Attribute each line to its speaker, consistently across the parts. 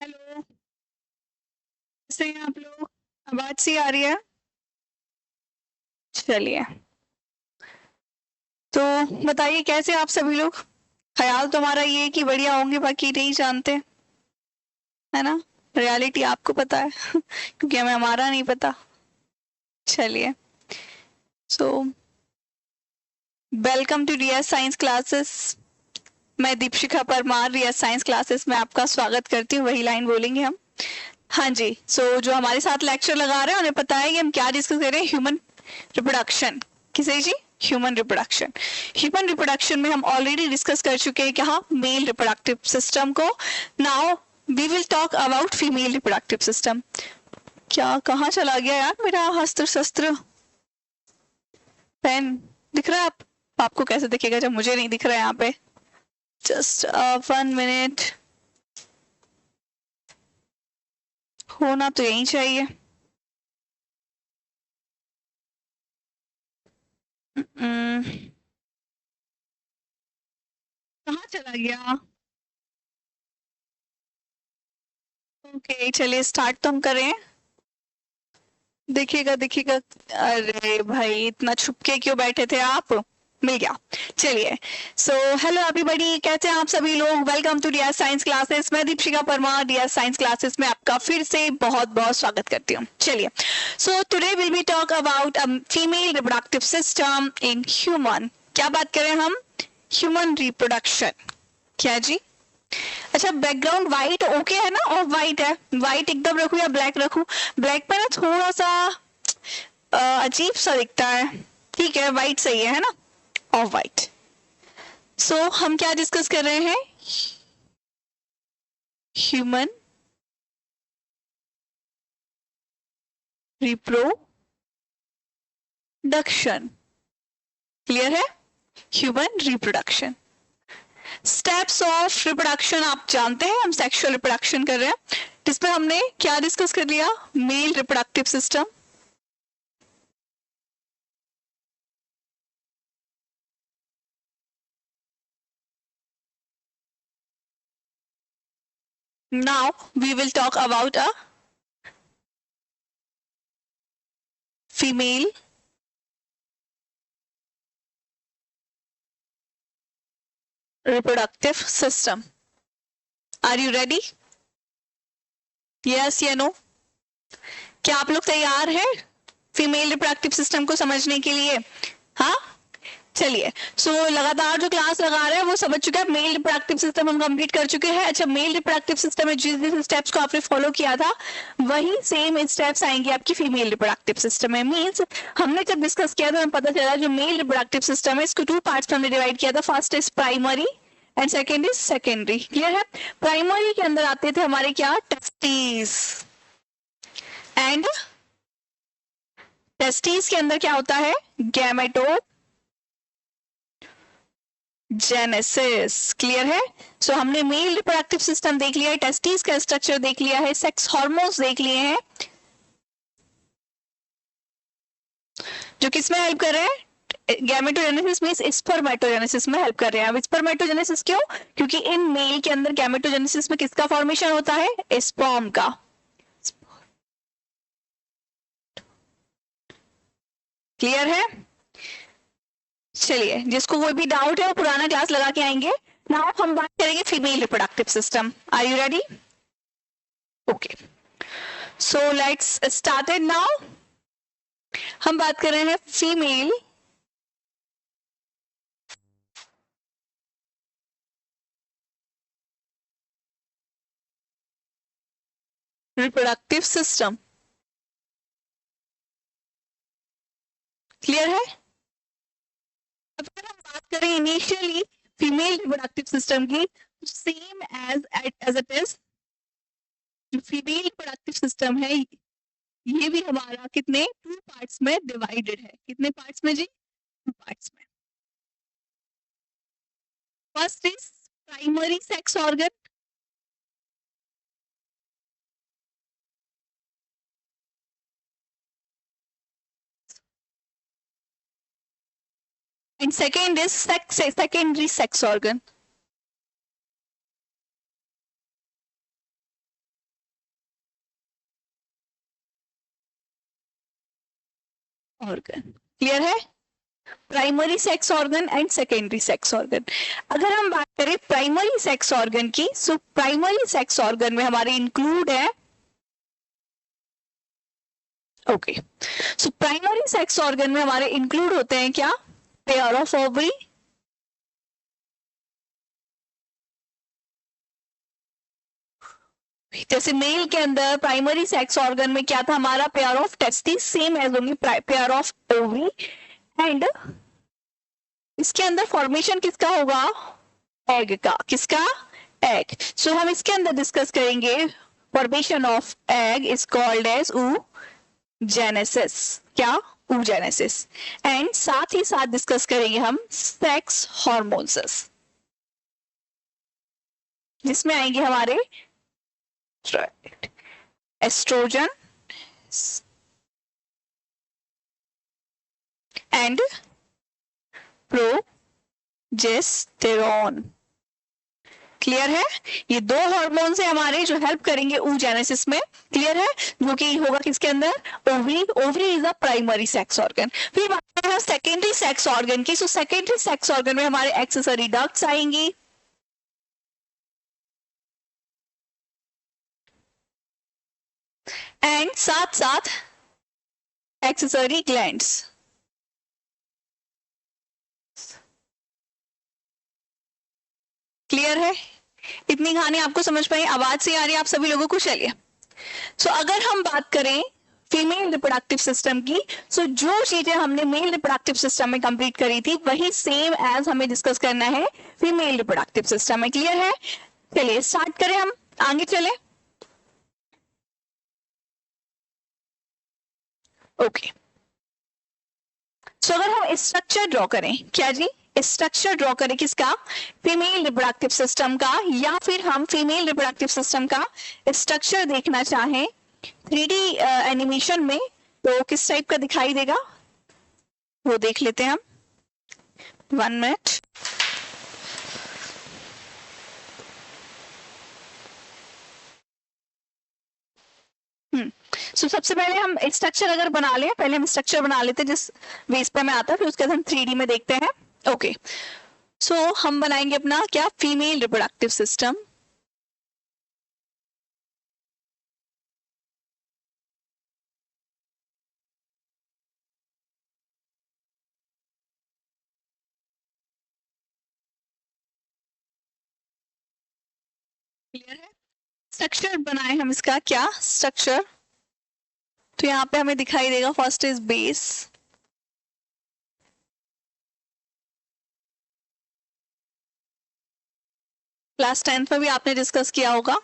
Speaker 1: Hello. कैसे हैं आप लोग? आवाज सी आ रही है? चलिए, तो बताइए कैसे आप सभी लोग? ख्याल तुम्हारा ये है कि बढ़िया होंगे, बाकी नहीं जानते, है ना? रियलिटी आपको पता है क्योंकि हमें हमारा नहीं पता। चलिए, so welcome to Riya science classes. मैं दीपशिखा परमार रिया साइंस क्लासेस में आपका स्वागत करती हूँ। वही लाइन बोलेंगे हम। हाँ जी, जो हमारे साथ लेक्चर लगा रहे हैं उन्हें पता है कि हम क्या डिस्कस कर रहे हैं। Human reproduction. किसे जी? Human reproduction. ह्यूमन रिप्रोडक्शन में हम ऑलरेडी डिस्कस कर चुके हैं क्या? मेल रिप्रोडक्टिव सिस्टम को। Now we will talk about female reproductive system. क्या कहाँ चला गया यार मेरा अस्त्र शस्त्र? पेन दिख रहा है आपको कैसे दिखेगा जब मुझे नहीं दिख रहा है यहाँ पे? Just 1 minute. होना तो यही चाहिए। कहाँ चला गया? ओके, चलिए स्टार्ट तो हम करें। देखिएगा देखिएगा। अरे भाई, इतना छुपके क्यों बैठे थे आप? मिल गया। चलिए, सो हेलो एवरीबॉडी, कैसे हैं आप सभी लोग? Welcome to DR science classes. मैं Deepshika Parmar DR science classes में आपका फिर से बहुत बहुत स्वागत करती हूँ। चलिए, so today will be talk about female reproductive system in human. क्या बात करें हम? Human reproduction. क्या जी? अच्छा, बैकग्राउंड व्हाइट ओके है ना? ऑफ व्हाइट है? व्हाइट एकदम रखूं या ब्लैक रखूं? ब्लैक पे ना थोड़ा सा अजीब सा दिखता है। ठीक है, व्हाइट सही है ना? Of white. सो हम क्या डिस्कस कर रहे हैं? Human reproduction. क्लियर है? Human reproduction. Steps of reproduction आप जानते हैं, हम सेक्सुअल रिप्रोडक्शन कर रहे हैं जिसमें हमने क्या डिस्कस कर लिया? Male reproductive system. Now we will talk about a female reproductive system. Are you ready? Yes या no? क्या आप लोग तैयार हैं फीमेल रिप्रोडक्टिव सिस्टम को समझने के लिए? हाँ, चलिए। लगातार जो क्लास लगा रहे हैं वो समझ चुके हैं। मेल रिप्रोडक्टिव सिस्टम हम कंप्लीट कर चुके हैं। अच्छा, मेल रिप्रोडक्टिव सिस्टम में जिस जिस स्टेप्स को आपने फॉलो किया था वही सेम स्टेप्स आएंगे आपकी फीमेल रिप्रोडक्टिव सिस्टम में। मींस हमने जब डिस्कस किया तो हमें पता चला जो मेल रिप्रोडक्टिव सिस्टम है इसको 2 पार्ट्स में हमने डिवाइड किया था। First is primary and second is secondary. Clear है? प्राइमरी के अंदर आते थे हमारे क्या? टेस्टिस। एंड टेस्टिस के अंदर क्या होता है? गैमेटो जेनेसिस। क्लियर है? हमने मेल रिप्रोडक्टिव सिस्टम देख लिया है, टेस्टिस का स्ट्रक्चर देख लिया है, सेक्स हार्मोन्स देख लिए हैं जो किसमें हेल्प कर रहे हैं? गैमेटोजेनेसिस मींस स्पर्मेटोजेनेसिस में हेल्प कर रहे हैं। अब स्पर्मेटोजेनेसिस क्यों? क्योंकि इन मेल के अंदर गैमेटोजेनेसिस में किसका फॉर्मेशन होता है? स्पर्म का। क्लियर है? चलिए, जिसको कोई भी डाउट है वो पुराना क्लास लगा के आएंगे। नाउ हम बात करेंगे female reproductive system. Are you ready? Okay, so let's start it now. हम बात कर रहे हैं फीमेल रिप्रोडक्टिव सिस्टम। क्लियर है? अब अगर हम बात करें इनिशियली फीमेल रिप्रोडक्टिव सिस्टम की, सेम एज इट इज जो फीमेल रिप्रोडक्टिव सिस्टम है ये भी हमारा कितने 2 पार्ट्स में डिवाइडेड है। कितने पार्ट्स में जी? 2 पार्ट्स में। First is primary sex organ and second is secondary sex organ. Organ. Clear है? Primary sex organ and secondary sex organ. अगर हम बात करें प्राइमरी सेक्स ऑर्गन की, सो प्राइमरी सेक्स ऑर्गन में हमारे इंक्लूड है, okay, so primary sex organ में हमारे इंक्लूड होते हैं क्या? पेयर ऑफ ओवरी, जैसे मेल के अंदर प्राइमरी सेक्स ऑर्गन में क्या था हमारा? Pair of testis, same as only pair of ovary, and इसके अंदर फॉर्मेशन किसका होगा? एग का। किसका? एग। सो हम इसके अंदर डिस्कस करेंगे formation of egg is called as oogenesis। क्या? oogenesis। एंड साथ ही साथ डिस्कस करेंगे हम सेक्स हॉर्मोन्स, जिसमें आएंगे हमारे एस्ट्रोजन एंड प्रोजेस्टेरॉन। क्लियर है? ये दो हॉर्मोन्स है हमारे जो हेल्प करेंगे oogenesis में। क्लियर है? जो कि होगा किसके अंदर? Ovary. Ovary is a primary sex organ. फिर बात करें हम सेकेंडरी सेक्स ऑर्गन की, सो सेकेंडरी सेक्स ऑर्गन में हमारे एक्सेसरी डक्ट्स आएंगी, एंड साथ साथ एक्सेसरी ग्लैंड्स। क्लियर है? इतनी कहानी आपको समझ पाई? आवाज से आ रही है आप सभी लोगों को? चलिए, सो अगर हम बात करें फीमेल रिप्रोडक्टिव सिस्टम की, सो जो चीजें हमने मेल रिप्रोडक्टिव सिस्टम में कंप्लीट करी थी वही सेम एज हमें डिस्कस करना है फीमेल रिप्रोडक्टिव सिस्टम में। क्लियर है? चलिए स्टार्ट करें, हम आगे चले। ओके, सो अगर हम स्ट्रक्चर ड्रॉ करें, क्या जी? स्ट्रक्चर ड्रॉ करें किसका? फीमेल रिप्रोडक्टिव सिस्टम का, या फिर हम फीमेल रिप्रोडक्टिव सिस्टम का स्ट्रक्चर देखना चाहें 3D एनिमेशन में, तो किस टाइप का दिखाई देगा वो देख लेते हैं हम। 1 मिनट। सो सबसे पहले हम स्ट्रक्चर अगर बना लें, पहले हम स्ट्रक्चर बना लेते हैं जिस बेस पे हमें आता है, फिर उसके बाद हम 3D में देखते हैं। ओके, सो हम बनाएंगे अपना क्या? Female reproductive system. क्लियर है? स्ट्रक्चर बनाए हम इसका, क्या स्ट्रक्चर? तो यहाँ पे हमें दिखाई देगा first is base, class 10th में भी आपने डिस्कस किया होगा।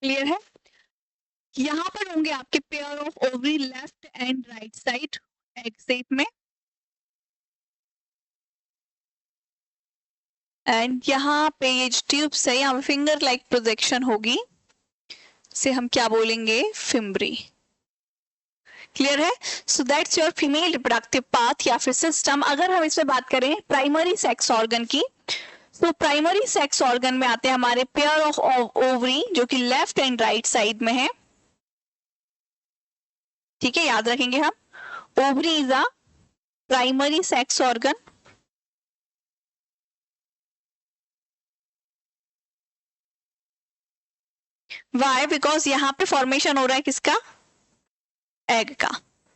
Speaker 1: क्लियर है? यहाँ पर होंगे आपके pair of ovary left and right side egg shape में, एंड यहाँ पे ये ट्यूब्स है, यहाँ पे फिंगर लाइक प्रोजेक्शन होगी, से हम क्या बोलेंगे? फिम्ब्री। क्लियर है? So that's your female reproductive path या फिर सिस्टम। अगर हम इसमें बात करें प्राइमरी सेक्स ऑर्गन की, तो प्राइमरी सेक्स ऑर्गन में आते हैं हमारे पेयर ऑफ ओवरी जो कि लेफ्ट एंड राइट साइड में है। ठीक है, याद रखेंगे हम, ovary is a primary sex organ. Why? Because यहाँ पे फॉर्मेशन हो रहा है किसका? एग का।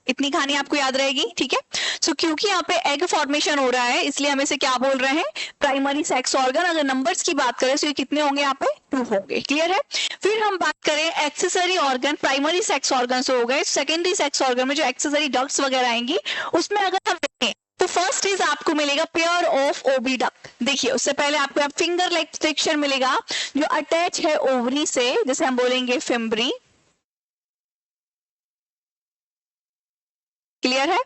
Speaker 1: इतनी कहानी आपको याद रहेगी? ठीक है, सो क्योंकि यहाँ पे एग फॉर्मेशन हो रहा है इसलिए हम इसे क्या बोल रहे हैं? Primary sex organ. अगर नंबर्स की बात करें तो ये कितने होंगे यहाँ पे? 2 होंगे। क्लियर है? फिर हम बात करें accessory organ, primary sex organ से हो गए। सेकेंडरी सेक्स ऑर्गन में जो एक्सेसरी डक्ट्स वगैरह आएंगी उसमें अगर हम देखें तो फर्स्ट इज आपको आपको मिलेगा पेयर ऑफ ओवी डक्ट। देखिए उससे पहले आपको फिंगर लाइक स्ट्रक्चर मिलेगा जो अटैच है ओवरी से, जैसे हम बोलेंगे फिम्बरी। क्लियर है?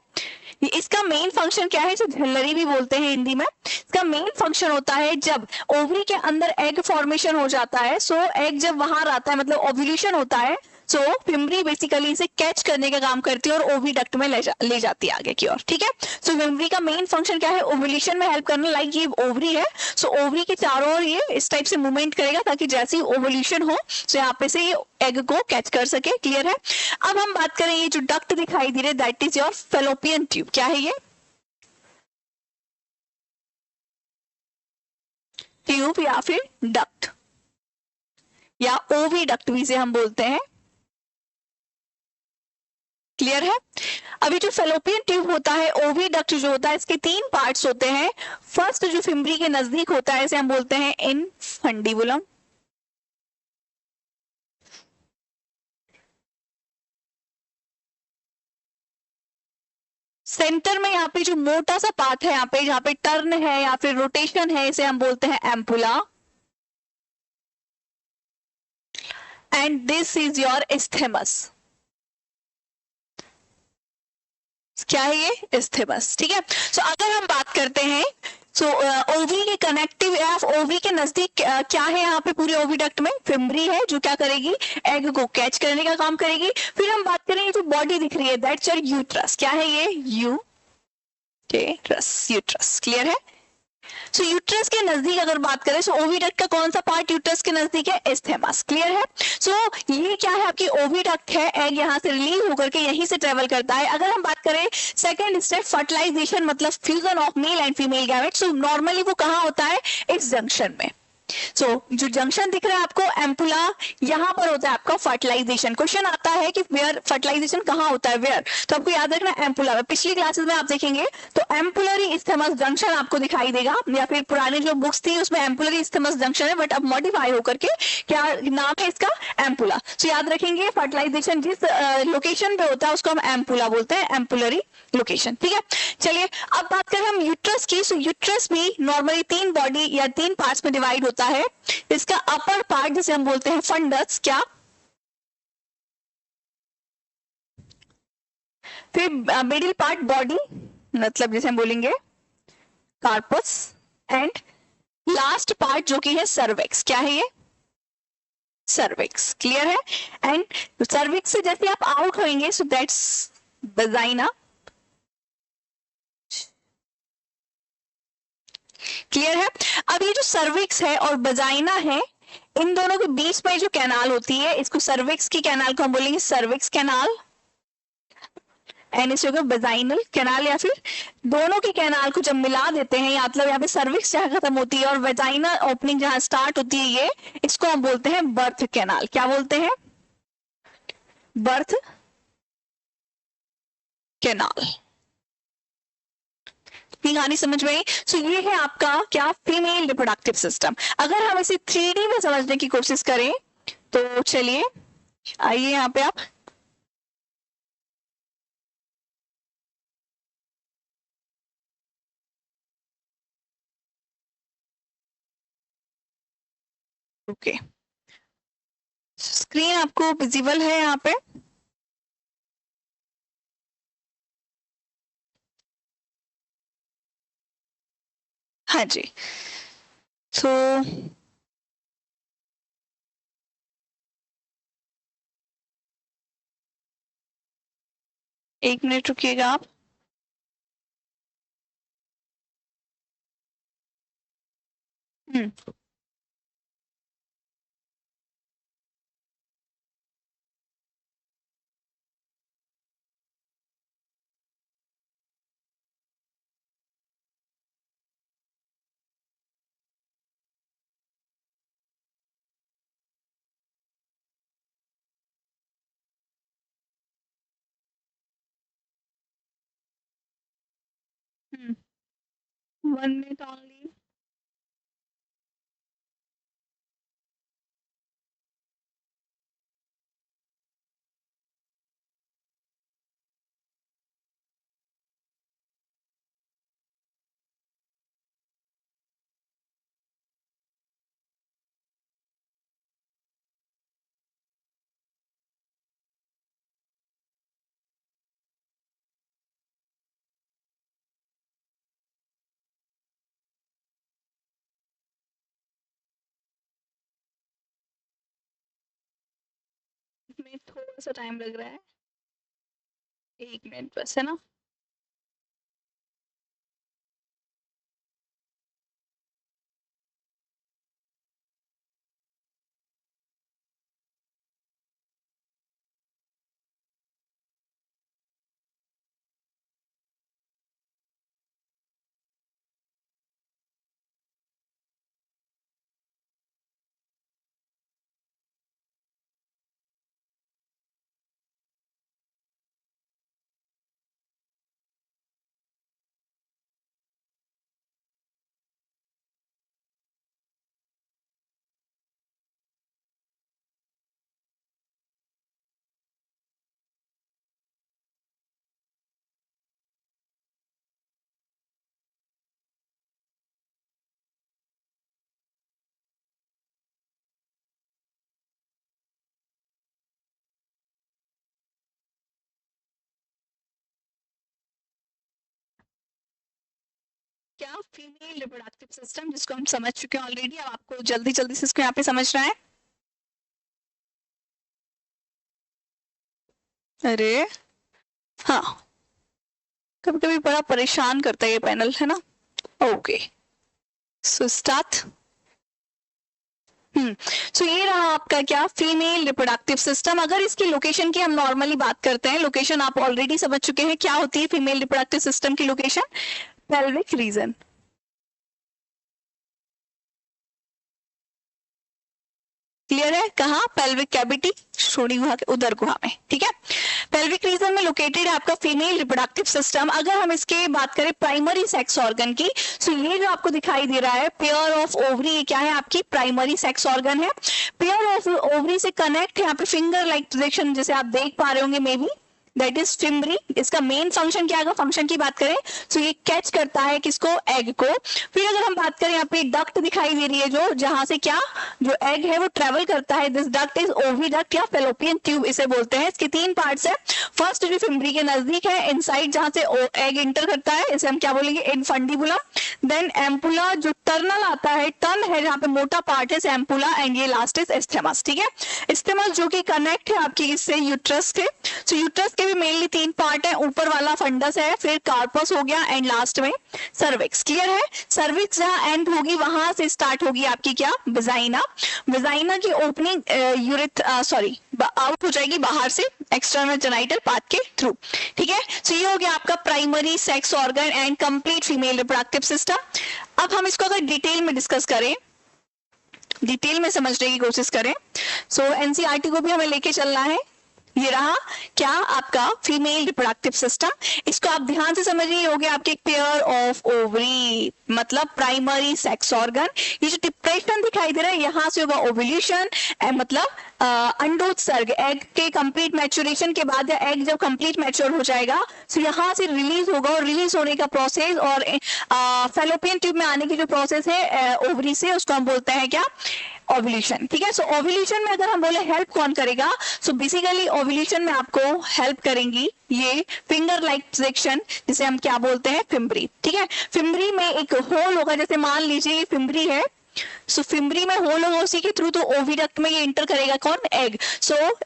Speaker 1: इसका मेन फंक्शन क्या है, इसे झल्लरी भी बोलते हैं हिंदी में। इसका मेन फंक्शन होता है जब ओवरी के अंदर एग फॉर्मेशन हो जाता है, सो एग जब बाहर आता है मतलब ओव्यूलेशन होता है, सो फिम्बरी बेसिकली इसे कैच करने का काम करती है और ओविडक्ट में ले जाती है आगे की ओर। ठीक है, सो फिम्बरी का मेन फंक्शन क्या है, ओव्यूलेशन में हेल्प करना। लाइक ये ओवरी है, सो ओवरी के चारों ओर ये इस टाइप से मूवमेंट करेगा ताकि जैसे ही ओव्यूलेशन हो सो यहाँ पे से ये एग को कैच कर सके। क्लियर है? अब हम बात करें ये जो डक्ट दिखाई दे रही है that is your fallopian tube. क्या है ये? ट्यूब या फिर डक्ट या ओविडक्ट भी से हम बोलते हैं। क्लियर है? अभी जो फेलोपियन ट्यूब होता है, ओविडक्ट जो होता है, इसके तीन पार्ट्स होते हैं। फर्स्ट जो फिम्बरी के नजदीक होता है इसे हम बोलते हैं इनफंडिबुलम। सेंटर में यहाँ पे जो मोटा सा पार्ट है, यहाँ पे जहाँ पे टर्न है या फिर रोटेशन है, इसे हम बोलते हैं ampulla. And this is your isthmus. क्या है ये? इस्थेमस। ठीक है, सो अगर हम बात करते हैं सो ओवी के कनेक्टिव या ओवी के नजदीक क्या है यहाँ पे पूरे ओविडक्ट में? फिम्बरी है जो क्या करेगी, एग को कैच करने का काम करेगी। फिर हम बात करेंगे जो बॉडी दिख रही है दैट्स योर यूट्रस। क्या है ये? यूट्रस। क्लियर है? सो यूट्रस के नजदीक अगर बात करें, सो ओविडक्ट का कौन सा पार्ट यूट्रस के नजदीक है? इस्थेमस। क्लियर है? सो ये क्या है, आपकी ओविडक्ट है, एग यहाँ से रिलीज होकर के यहीं से ट्रेवल करता है। अगर हम बात करें सेकंड स्टेप फर्टिलाइजेशन मतलब fusion of male and female gamete, so normally वो कहाँ होता है? इस जंक्शन में। सो जो जंक्शन दिख रहा है आपको एम्पुला, यहाँ पर होता है आपका फर्टिलाइजेशन। क्वेश्चन आता है कि वेयर फर्टिलाइजेशन कहाँ होता है, वेयर, तो आपको याद रखना एम्पुला में। पिछली क्लासेस में आप देखेंगे तो एम्पुलरी इस्थेमस जंक्शन आपको दिखाई देगा, या फिर पुरानी जो बुक्स थी उसमें एम्पुलरी इस्थेमस जंक्शन है, बट अब मॉडिफाई होकर के क्या नाम है इसका? एम्पुला। सो याद रखेंगे फर्टिलाइजेशन जिस लोकेशन पे होता है उसको हम एम्पुला बोलते हैं, एम्पुलरी लोकेशन। ठीक है, चलिए अब बात करें हम यूट्रस की। सो यूट्रस भी नॉर्मली तीन बॉडी या तीन पार्ट्स में डिवाइड होता है। इसका अपर पार्ट जिसे हम बोलते हैं फंडस, क्या? फिर मिडिल पार्ट बॉडी मतलब जिसे हम बोलेंगे कार्पस, एंड लास्ट पार्ट जो कि है सर्विक्स। क्या है ये? सर्विक्स। क्लियर है? एंड सर्विक्स से जैसे आप आउट होंगे सो दैट्स वजाइना। क्लियर है? अब ये जो सर्विक्स है और वजाइना है, इन दोनों के बीच में जो कैनाल होती है इसको सर्विक्स की कैनाल को हम बोलेंगे सर्विक्स कैनाल, एंड इसे होगा वजाइनल कैनाल। या फिर दोनों के कैनाल को जब मिला देते हैं, या मतलब यहाँ पे सर्विक्स जहां खत्म होती है और वजाइना ओपनिंग जहां स्टार्ट होती है, ये इसको हम बोलते हैं बर्थ कैनाल। क्या बोलते हैं? Birth canal. कहानी समझ में आई? सो ये है आपका क्या? Female reproductive system. अगर हम इसे 3D में समझने की कोशिश करें तो चलिए आइए यहाँ पे आप ओके, स्क्रीन आपको विजिबल है यहाँ पे? हाँ जी। तो एक मिनट रुकिएगा आप। हम्म, हम्म, 1 minute only। थोड़ा सा टाइम लग रहा है, 1 मिनट बस, है ना। क्या फीमेल रिप्रोडक्टिव सिस्टम, जिसको हम समझ चुके हैं ऑलरेडी, अब आपको जल्दी जल्दी से इसको यहाँ पे समझना है। अरे हाँ, कभी कभी बड़ा परेशान करता है ये पैनल, है ना। Okay, so start. सो ये रहा आपका क्या, फीमेल रिप्रोडक्टिव सिस्टम। अगर इसकी लोकेशन की हम नॉर्मली बात करते हैं, लोकेशन आप ऑलरेडी समझ चुके हैं क्या होती है फीमेल रिप्रोडक्टिव सिस्टम की लोकेशन, पेल्विक रीजन। क्लियर है, कहा पेल्विक कैविटी, श्रोणि गुहा के उदर गुहा में, ठीक है। पेल्विक रीजन में लोकेटेड है आपका फीमेल रिप्रोडक्टिव सिस्टम। अगर हम इसके बात करें प्राइमरी सेक्स ऑर्गन की, तो ये जो आपको दिखाई दे रहा है पेयर ऑफ ओवरी, ये क्या है आपकी प्राइमरी सेक्स ऑर्गन है। पेयर ऑफ ओवरी से कनेक्ट यहाँ पे फिंगर लाइक प्रोजेक्शन, जैसे आप देख पा रहे होंगे may be, that is fimbriae. इसका मेन फंक्शन क्या है, फंक्शन की बात करें तो ये कैच करता है किसको, एग को। फिर अगर हम बात करें यहाँ पे डक्ट दिखाई दे रही है जो, जहां से क्या जो एग है वो ट्रेवल करता है, दिस डक्ट इज ओविडक्ट या फेलोपियन ट्यूब इसे बोलते हैं। इसके 3 पार्ट्स है। फर्स्ट जो फिम्बरी के नजदीक है इनसाइड, जहां से एग इंटर करता है, इसे हम क्या बोलेंगे, इनफंडिबुलम। देन एम्पुला जो टर्नल आता है, टर्न है जहाँ पे मोटा पार्ट है एम्पुला, एंड ये लास्ट इज एस्थेमस, ठीक है। एस्थेमस जो कि कनेक्ट है आपकी इससे यूट्रस के। सो यूट्रस के भी मेनली 3 पार्ट है, ऊपर वाला फंडस है, फिर कार्पस हो गया, एंड लास्ट में सर्विक्स। क्लियर है, सर्विक्स जहां एंड होगी वहां से स्टार्ट होगी आपकी क्या, विजाइना। विजाइना की ओपनिंग आउट हो जाएगी बाहर से एक्सटर्नल जेनाइटल पार्ट के थ्रू, ठीक है। सो ये हो गया आपका primary sex organ and complete female reproductive system. अब हम इसको अगर डिटेल में डिस्कस करें, डिटेल में समझने की कोशिश करें, सो एनसीईआरटी को भी हमें लेके चलना है। ये रहा क्या आपका फीमेल रिप्रोडक्टिव सिस्टम। इसको आप ध्यान से समझिए, हो गया आपके पेयर ऑफ ओवरी, मतलब प्राइमरी सेक्स ऑर्गन। ये जो डिप्रेशन दिखाई दे रहा है यहाँ से होगा ओव्यूलेशन, मतलब अंडोत्सर्ग, एग के कंप्लीट मैच्योरेशन के बाद, या एग जब कंप्लीट मैच्योर हो जाएगा तो यहाँ से रिलीज होगा, और रिलीज होने का प्रोसेस और फेलोपियन ट्यूब में आने की जो प्रोसेस है ओवरी से, उसको हम बोलते हैं क्या, ओव्यूलेशन, ठीक है। सो ओव्यूलेशन में अगर हम बोले हेल्प कौन करेगा, सो बेसिकली ओव्यूलेशन में आपको हेल्प करेंगी ये फिंगर लाइक सेक्शन, जिसे हम क्या बोलते हैं, फिम्बरी, ठीक है। फिम्बरी में एक होल होगा, जैसे मान लीजिए ये फिम्बरी है, सो फिम्बरी में होल होगा, उसी के थ्रू तो ओविडक्ट में ये इंटर करेगा कौन, एग। सो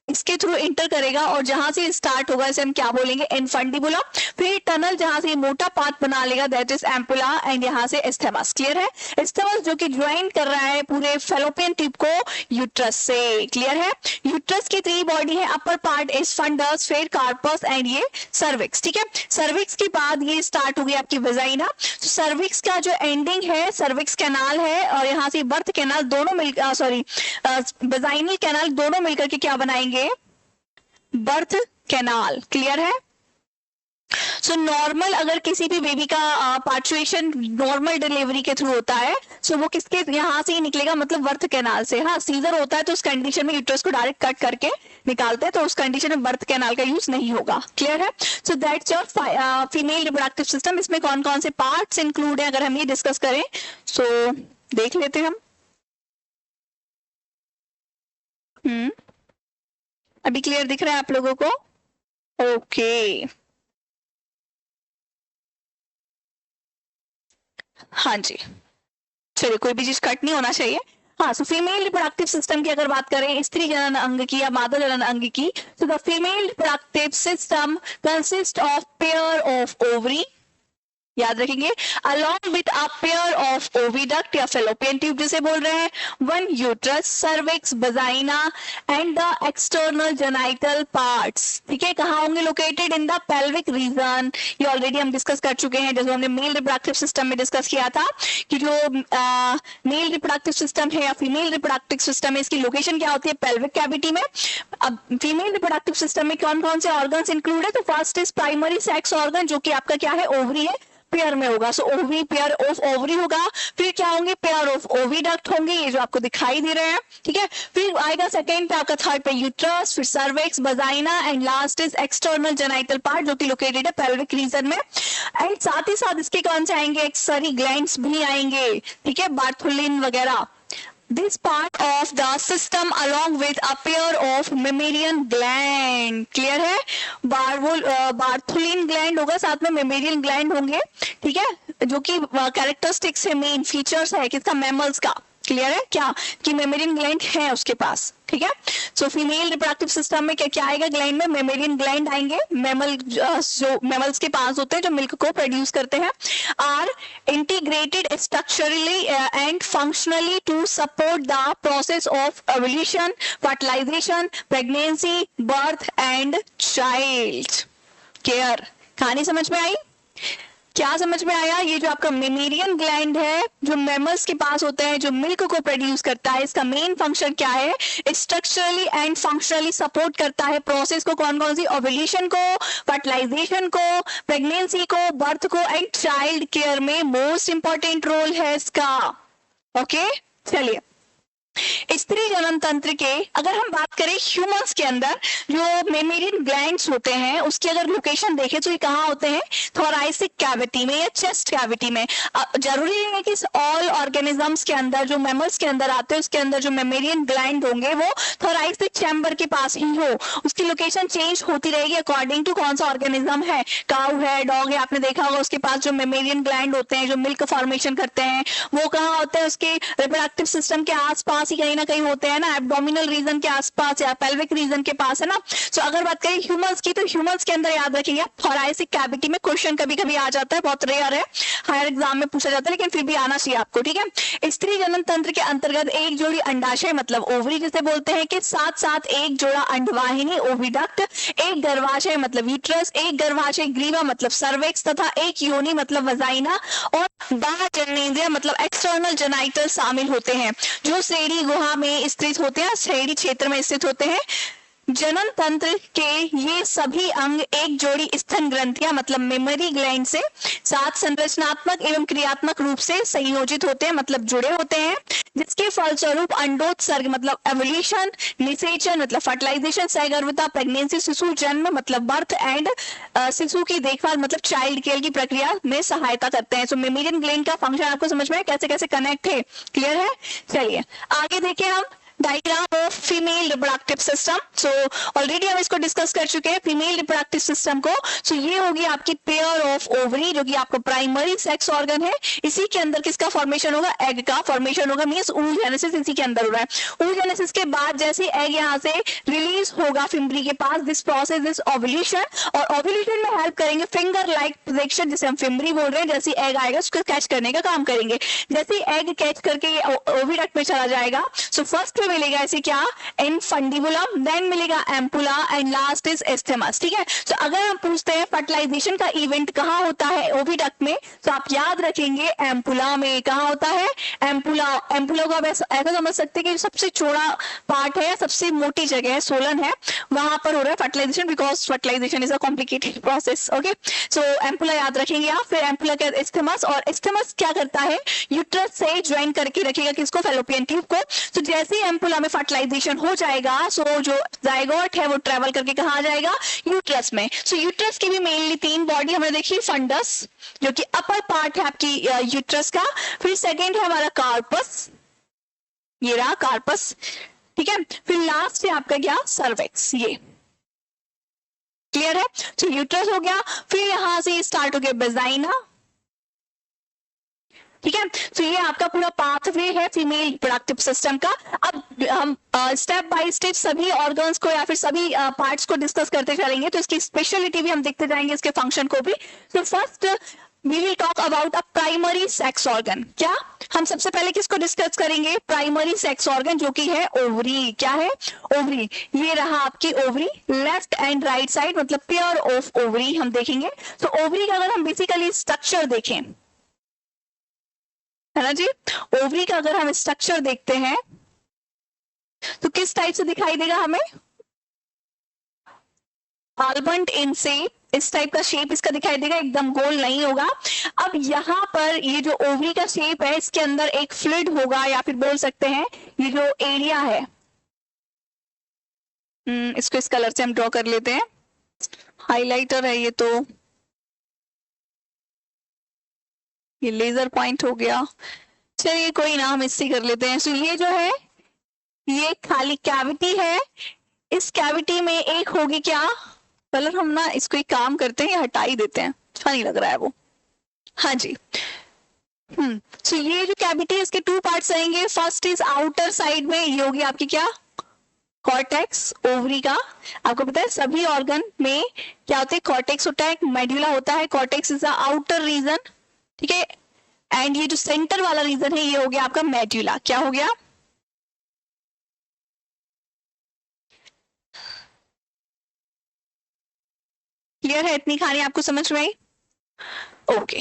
Speaker 1: इसके थ्रू इंटर करेगा, और जहां से स्टार्ट होगा इसे हम क्या बोलेंगे, इनफंडिबुला। फिर टनल जहां से मोटा पार्ट बना लेगा, दैट इज एम्पुला, एंड यहाँ से एस्थेमस। क्लियर है, एस्थेमस जो कि ज्वाइन कर रहा है पूरे फेलोपियन ट्यूब को यूट्रस से। क्लियर है, यूट्रस की 3 बॉडी है, अपर पार्ट इज फंडस, फिर कार्पस, एंड ये सर्विक्स, ठीक है। सर्विक्स के बाद ये स्टार्ट होगी आपकी वेजाइना। तो सर्विक्स का जो एंडिंग है सर्विक्स कैनाल है, और यहाँ से बर्थ कैनाल, दोनों मिलकर वेजाइनल कैनाल दोनों मिलकर के क्या बनाएंगे, बर्थ कैनाल। क्लियर है। सो नॉर्मल अगर किसी भी बेबी का पार्चुएशन नॉर्मल डिलीवरी के थ्रू होता है, सो वो किसके यहाँ से ही निकलेगा, मतलब बर्थ कैनाल से। हाँ, सीजर होता है तो उस कंडीशन में यूट्रस को डायरेक्ट कट करके निकालते हैं, तो उस कंडीशन में बर्थ कैनाल का यूज नहीं होगा। क्लियर है। So that's your female reproductive system. इसमें कौन कौन से पार्ट्स इंक्लूड है अगर हम ये डिस्कस करें, सो देख लेते हैं हम। अभी क्लियर दिख रहा है आप लोगों को, ओके। हाँ जी, चलिए, कोई भी चीज कट नहीं होना चाहिए। हाँ, सो फीमेल रिप्रोडक्टिव सिस्टम की अगर बात करें स्त्री जनन अंग की या मादा जनन अंग की, तो the female reproductive system consist of pair of ovary, याद रखेंगे, along with a pair of oviduct या fallopian tube जिसे बोल रहे हैं, one uterus, cervix, vagina and the external genital parts, ठीक है, कहाँ होंगे located? In the pelvic region। ये ऑलरेडी हम डिस्कस कर चुके हैं, जैसे हमने मेल रिप्रोडक्टिव सिस्टम में डिस्कस किया था कि जो मेल रिप्रोडक्टिव सिस्टम है या फीमेल रिप्रोडक्टिव सिस्टम है, इसकी लोकेशन क्या होती है? पेल्विक कैविटी में। अब फीमेल रिप्रोडक्टिव सिस्टम में कौन कौन से ऑर्गन्स इंक्लूड है? तो first is primary sex organ, जो कि आपका क्या है? ओवरी है, पेयर में होगा, सो ओवरी, पेयर ऑफ ओवरी होगा। फिर क्या होंगे? पेयर ऑफ ओविडक्ट होंगे, ये जो आपको दिखाई दे रहे हैं, ठीक है। फिर आएगा सेकंड पे आपका, थर्ड पे यूट्रस, फिर cervix, vagina and last is external genital part, जो कि लोकेटेड है पेल्विक रीजन में। एंड साथ ही साथ इसके कौन से आएंगे? एक्सरी ग्लैंड्स भी आएंगे, ठीक है, बार्थुलिन वगैरह। This part of the system along with a pair of mammalian gland, clear है? बार्थुलिन ग्लैंड होगा, साथ में मेमेरियन ग्लैंड होंगे, ठीक है, जो कि कैरेक्टरिस्टिक्स है, मेन फीचर्स है किसका? मैमल्स का। क्लियर है क्या कि मेमेरियन ग्लैंड है उसके पास, ठीक है। सो फीमेल रिप्रोडक्टिव सिस्टम में क्या क्या आएगा? ग्लैंड में मेमेरियन ग्लैंड आएंगे, मैमल जो मैमल्स के पास होते हैं जो मिल्क को प्रोड्यूस करते हैं, are integrated structurally and functionally to support the process of evolution, fertilisation, pregnancy, birth and child care. कहानी समझ में आई? क्या समझ में आया? ये जो आपका मेमेरियन ग्लैंड है जो मैमल्स के पास होता है, जो मिल्क को प्रोड्यूस करता है, इसका मेन फंक्शन क्या है? स्ट्रक्चरली एंड फंक्शनली सपोर्ट करता है प्रोसेस को, कौन कौन सी? ओव्यूलेशन को, फर्टिलाइजेशन को, प्रेगनेंसी को, बर्थ को एंड चाइल्ड केयर में मोस्ट इंपॉर्टेंट रोल है इसका। ओके, चलिए स्त्री जनन तंत्र के अगर हम बात करें ह्यूमंस के अंदर जो मेमेरियन ग्लैंड्स होते हैं उसकी अगर लोकेशन देखें तो ये कहाँ होते हैं? थोराइसिक कैविटी में या चेस्ट कैविटी में। जरूरी नहीं है कि ऑल ऑर्गेनिजम्स के अंदर जो मैमल्स के अंदर आते हैं उसके अंदर जो मेमेरियन ग्लैंड होंगे वो थोराइसिक चैम्बर के पास ही हो, उसकी लोकेशन चेंज होती रहेगी अकॉर्डिंग टू कौन सा ऑर्गेनिज्म है। काऊ है, डॉग है, आपने देखा होगा उसके पास जो मेमेरियन ग्लैंड होते हैं जो मिल्क फॉर्मेशन करते हैं वो कहाँ होते हैं? उसके रिप्रोडक्टिव सिस्टम के आसपास ही कहीं ना कहीं होते हैं ना, एब्डोमिनल रीजन के आसपास या पेल्विक रीजन के पास, है ना। सो अगर बात करें ह्यूमंस की तो ह्यूमंस के अंदर याद रखिएगा थोराइसिक कैविटी में। क्वेश्चन कभी कभी आ जाता है, बहुत रेयर है, हायर एग्जाम में पूछा जाता है लेकिन फिर भी आना चाहिए आपको, ठीक है। स्त्री जनन तंत्र के अंतर्गत एक जोड़ी अंडाशय मतलब ओवरी जिसे बोलते हैं के साथ साथ एक जोड़ा अंडवाहिनी ओविडक्ट, एक गर्भाशय मतलब यूट्रस, एक गर्भाशय ग्रीवा मतलब सर्विक्स तथा एक योनि मतलब वजाइना और बाह्य जननेंद्रिय मतलब एक्सटर्नल जेनाइटल शामिल होते हैं जो श्रेणी गुहा में स्थित होते हैं, श्रेणी क्षेत्र में स्थित होते हैं। जनन तंत्र के ये सभी अंग एक जोड़ी स्तन ग्रंथियां मतलब मेमरी ग्लैंड से साथ संरचनात्मक एवं क्रियात्मक रूप से संयोजित होते हैं मतलब जुड़े होते हैं, जिसके फलस्वरूप अंडोत्सर्ग मतलब एवोल्यूशन, निषेचन मतलब फर्टिलाइजेशन, सहगर्भता, प्रेगनेंसी, शिशु जन्म मतलब बर्थ एंड शिशु की देखभाल मतलब चाइल्ड केयर की प्रक्रिया में सहायता करते हैं। सो मेमेरियन ग्लैंड का फंक्शन आपको समझ में कैसे कैसे कनेक्ट है, क्लियर है? चलिए आगे देखिए हम diagram of female reproductive system. So already हम इसको डिस्कस कर चुके हैं फीमेल रिप्रोडक्टिव सिस्टम को। सो ये होगी आपकी पेयर ऑफ ओवरी जो कि आपका प्राइमरी सेक्स ऑर्गन है। इसी के अंदर किसका फॉर्मेशन होगा? एग का फॉर्मेशन होगा, मींस oogenesis इसी के अंदर हो रहा है। oogenesis के बाद जैसे एग यहाँ से रिलीज होगा फिम्बरी के पास, दिस प्रोसेस इज ओव्यूलेशन और ओव्यूलेशन में हेल्प करेंगे फिंगर लाइक प्रोजेक्शन जिसे हम फिम्बरी बोल रहे हैं। जैसे एग आएगा उसको कैच करने का काम करेंगे, जैसे एग कैच करके ओविडक्ट में चला जाएगा। सो फर्स्ट मिलेगा इसे क्या? इनफंडिबुलम, देन मिलेगा एम्पुला एंड लास्ट इज एस्थेमस, ठीक है। तो अगर हम पूछते हैं फर्टिलाइजेशन का इवेंट कहाँ होता है ओविडक्ट में, तो आप याद रखेंगे एम्पुला में। कहाँ होता है? एम्पुला। एम्पुला को आप ऐसा समझ सकते हैं कि सबसे चौड़ा पार्ट है, सबसे मोटी जगह है, सोलन है, वहां पर हो रहा है fertilisation, because fertilisation is a complicated process. Okay, so ampulla याद रखेंगे आप। फिर एम्पुला के एस्थेमस, और एस्थेमस क्या करता है? यूट्रस से ज्वाइन करके रखेगा किसको? फैलोपियन ट्यूब को। तो जैसे ही एम्पुला में फर्टिलाइजेशन हो जाएगा सो जो जाइगोट है वो ट्रेवल करके कहाँ आ जाएगा? यूट्रस में। सो यूट्रस की भी मेनली 3 बॉडी हमने देखी, फंडस जो कि अपर पार्ट है आपकी यूट्रस का, फिर सेकेंड है हमारा कार्पस, ये रहा कार्पस, ठीक है, फिर लास्ट है आपका क्या? सर्विक्स। ये क्लियर है? तो यूट्रस हो गया, फिर यहां से स्टार्ट हो गया वेजाइना, ठीक है। तो ये आपका पूरा पाथवे है फीमेल रिप्रोडक्टिव सिस्टम का। अब हम स्टेप बाय स्टेप सभी ऑर्गन्स को या फिर सभी पार्ट्स को डिस्कस करते चलेंगे, तो इसकी स्पेशलिटी भी हम देखते जाएंगे, इसके फंक्शन को भी। तो first we will talk about a primary sex organ. क्या हम सबसे पहले किसको डिस्कस करेंगे? प्राइमरी सेक्स ऑर्गन, जो कि है ओवरी। क्या है? ओवरी। ये रहा आपकी ovary, left and right side मतलब पेयर ऑफ ओवरी हम देखेंगे। तो ओवरी का अगर हम बेसिकली स्ट्रक्चर देखें, है ना जी, ओवरी का अगर हम स्ट्रक्चर देखते हैं तो किस टाइप से दिखाई देगा हमें? आलमंड इन शेप, इस टाइप का शेप इसका दिखाई देगा, एकदम गोल नहीं होगा। अब यहाँ पर ये जो ओवरी का शेप है, इसके अंदर एक फ्लूइड होगा, या फिर बोल सकते हैं ये जो एरिया है, इसको इस कलर से हम ड्रॉ कर लेते हैं, हाइलाइटर है ये, तो ये लेजर पॉइंट हो गया। चलिए कोई ना, हम इससे कर लेते हैं। तो ये जो है ये खाली कैविटी है, इस कैविटी में एक होगी क्या कलर, हम ना इसको एक काम करते हैं, हटा ही देते हैं, अच्छा नहीं लग रहा है वो। हाँ जी। तो ये जो कैविटी है इसके टू पार्ट्स रहेंगे। फर्स्ट इज आउटर साइड में, ये होगी आपकी क्या? कॉर्टेक्स ओवरी का। आपको पता है सभी ऑर्गन में क्या होते हैं? कॉर्टेक्स होता है, मेडुला होता है। Cortex is the outer region, ठीक है। एंड ये जो सेंटर वाला रीजन है ये हो गया आपका मेडुला। क्या हो गया? क्लियर है? इतनी कहानी आपको समझ में आई? ओके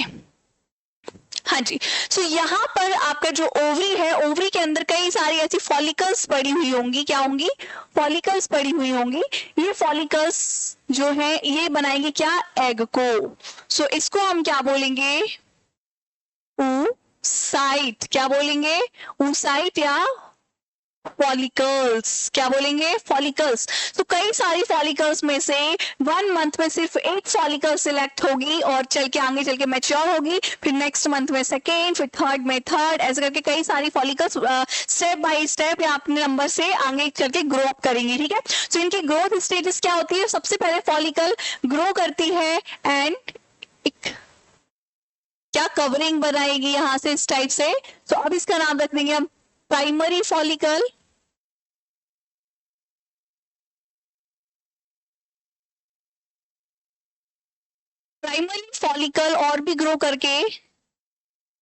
Speaker 1: हाँ जी। सो यहाँ पर आपका जो ओवरी है, ओवरी के अंदर कई सारी ऐसी फॉलिकल्स पड़ी हुई होंगी। क्या होंगी? फॉलिकल्स पड़ी हुई होंगी। ये फॉलिकल्स जो है ये बनाएंगे क्या? एग को। सो इसको हम क्या बोलेंगे? oocyte। क्या बोलेंगे? oocyte या फॉलिकल्स। क्या बोलेंगे? फॉलिकल्स। तो कई सारी फॉलिकल्स में से 1 मंथ में सिर्फ एक फॉलिकल सिलेक्ट होगी और चल के आगे चल के मैच्योर होगी, फिर नेक्स्ट मंथ में सेकेंड, फिर थर्ड में थर्ड, ऐसे करके कई सारी फॉलिकल्स स्टेप बाय स्टेप या अपने नंबर से आगे चल के ग्रो अप करेंगी। ठीक है। तो इनकी ग्रोथ स्टेजेस क्या होती है? सबसे पहले फॉलिकल ग्रो करती है एंड एक क्या कवरिंग बनाएगी यहां से इस टाइप से। तो अब इसका नाम रख देंगे हम प्राइमरी फॉलिकल। प्राइमरी फॉलिकल और भी ग्रो करके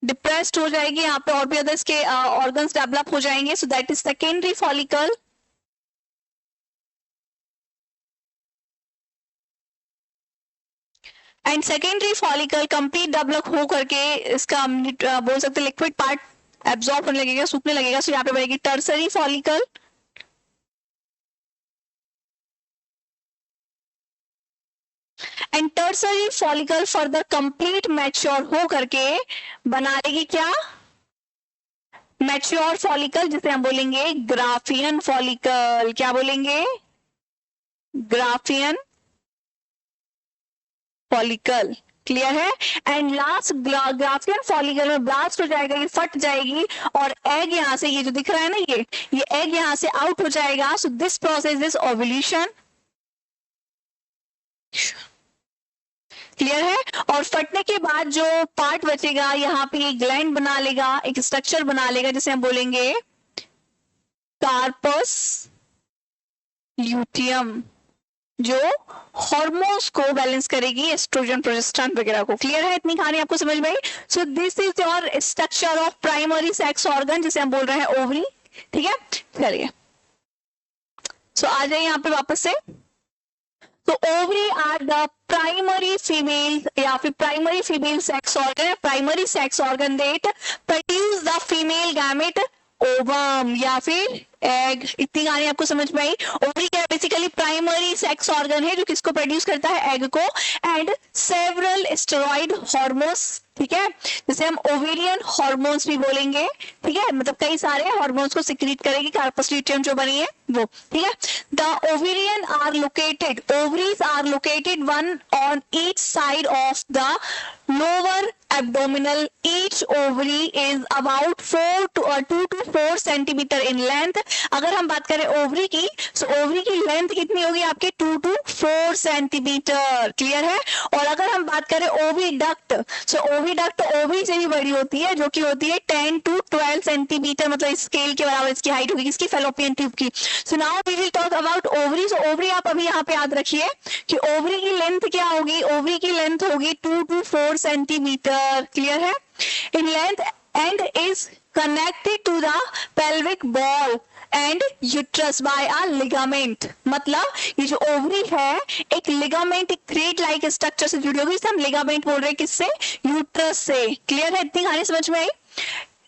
Speaker 1: डिप्रेस्ड हो जाएगी, यहाँ पे और भी अदर्स के ऑर्गन्स डेवलप हो जाएंगे। So that is secondary follicle. And secondary follicle complete develop हो करके इसका बोल सकते लिक्विड पार्ट एब्जॉर्ब होने लगेगा, सूखने लगेगा। सो यहाँ पे बनेगी tertiary follicle. And tertiary follicle further complete mature हो करके बना लेगी क्या? मैच्योर फॉलिकल, जिसे हम बोलेंगे ग्राफियन फॉलिकल। क्या बोलेंगे? Graafian follicle. क्लियर है? एंड लास्ट ग्राफियन फॉलिकल में ब्लास्ट हो जाएगा, ये फट जाएगी और एग यहां से, ये जो दिख रहा है ना, ये एग यहां से आउट हो जाएगा। So this process is ovulation. Clear है? और फटने के बाद जो पार्ट बचेगा यहाँ पे एक ग्लैंड बना लेगा, एक स्ट्रक्चर बना लेगा, जिसे हम बोलेंगे कार्पस ल्यूटियम, जो हार्मोन्स को बैलेंस करेगी, एस्ट्रोजन प्रोजेस्टेरोन वगैरह को। क्लियर है? इतनी कहानी आपको समझ में आई? So this is your structure of primary sex organ, जिसे हम बोल रहे हैं ओवरी। ठीक है, चलिए सो आ जाइए यहाँ पे वापस से। तो ovary are the primary female या फिर primary female sex organ, primary sex organ that produce the female gamete ovum या फिर एग। इतनी कहानी आपको समझ में आई? ओवरी क्या बेसिकली प्राइमरी सेक्स ऑर्गन है जो किसको प्रोड्यूस करता है? एग को। एंड सेवरल स्टेरॉइड हार्मोन्स, ठीक है, जैसे हम ओवेरियन हार्मोन्स भी बोलेंगे। ठीक है, मतलब कई सारे हार्मोन्स को सिक्रीट करेगी कार्पस ल्यूटियम जो बनी है वो। ठीक है। The ovarian are located, ovaries are located one on each side of the lower abdominal, each each ovary is about 2 to 4 centimetre in length. अगर हम बात करें ओवरी की, तो ओवरी की लेंथ कितनी होगी आपके 2 to 4 सेंटीमीटर। क्लियर है। और अगर हम बात करें ओविडक्ट, तो ओविडक्ट ओवरी से भी बड़ी होती है, जो कि होती है 10 to 12 सेंटीमीटर, मतलब स्केल के बराबर इसकी हाइट होगी, किसकी, फैलोपियन ट्यूब की। So now we will talk about ovary. So ovary आप अभी यहाँ पे याद रखिए कि ओवरी की लेंथ क्या होगी, ओवरी की लेंथ होगी 2 to 4 सेंटीमीटर। क्लियर है। In length and is connected to the pelvic wall and uterus by a ligament. मतलब ये जो ओवरी है एक लिगामेंट, एक थ्रेड लाइक स्ट्रक्चर से जुड़ी होगी, जिसे हम लिगामेंट बोल रहे हैं, किससे, यूट्रस से। क्लियर है, इतनी कहानी समझ में आई।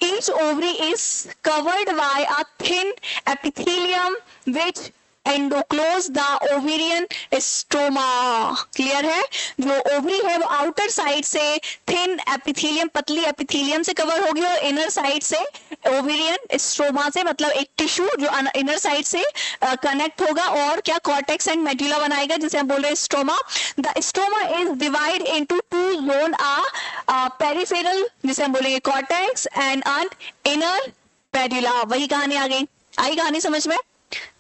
Speaker 1: Each ovary is covered by a thin epithelium which encloses the ovarian stroma. Clear है। जो ओवरी है वो आउटर साइड से थिन एपिथेलियम, पतली एपिथेलियम से कवर होगी, और इनर साइड से ओवेरियन स्ट्रोमा से, मतलब एक टिश्यू जो इनर साइड से कनेक्ट होगा और क्या, कॉर्टेक्स एंड मेडुला बनाएगा, जिसे हम बोल रहे हैं stroma. The stroma is divide into 2 zone, peripheral जिसे हम बोलेंगे कॉर्टेक्स एंड इनर मेडुला। वही कहानी आ गई। आई कहानी समझ में?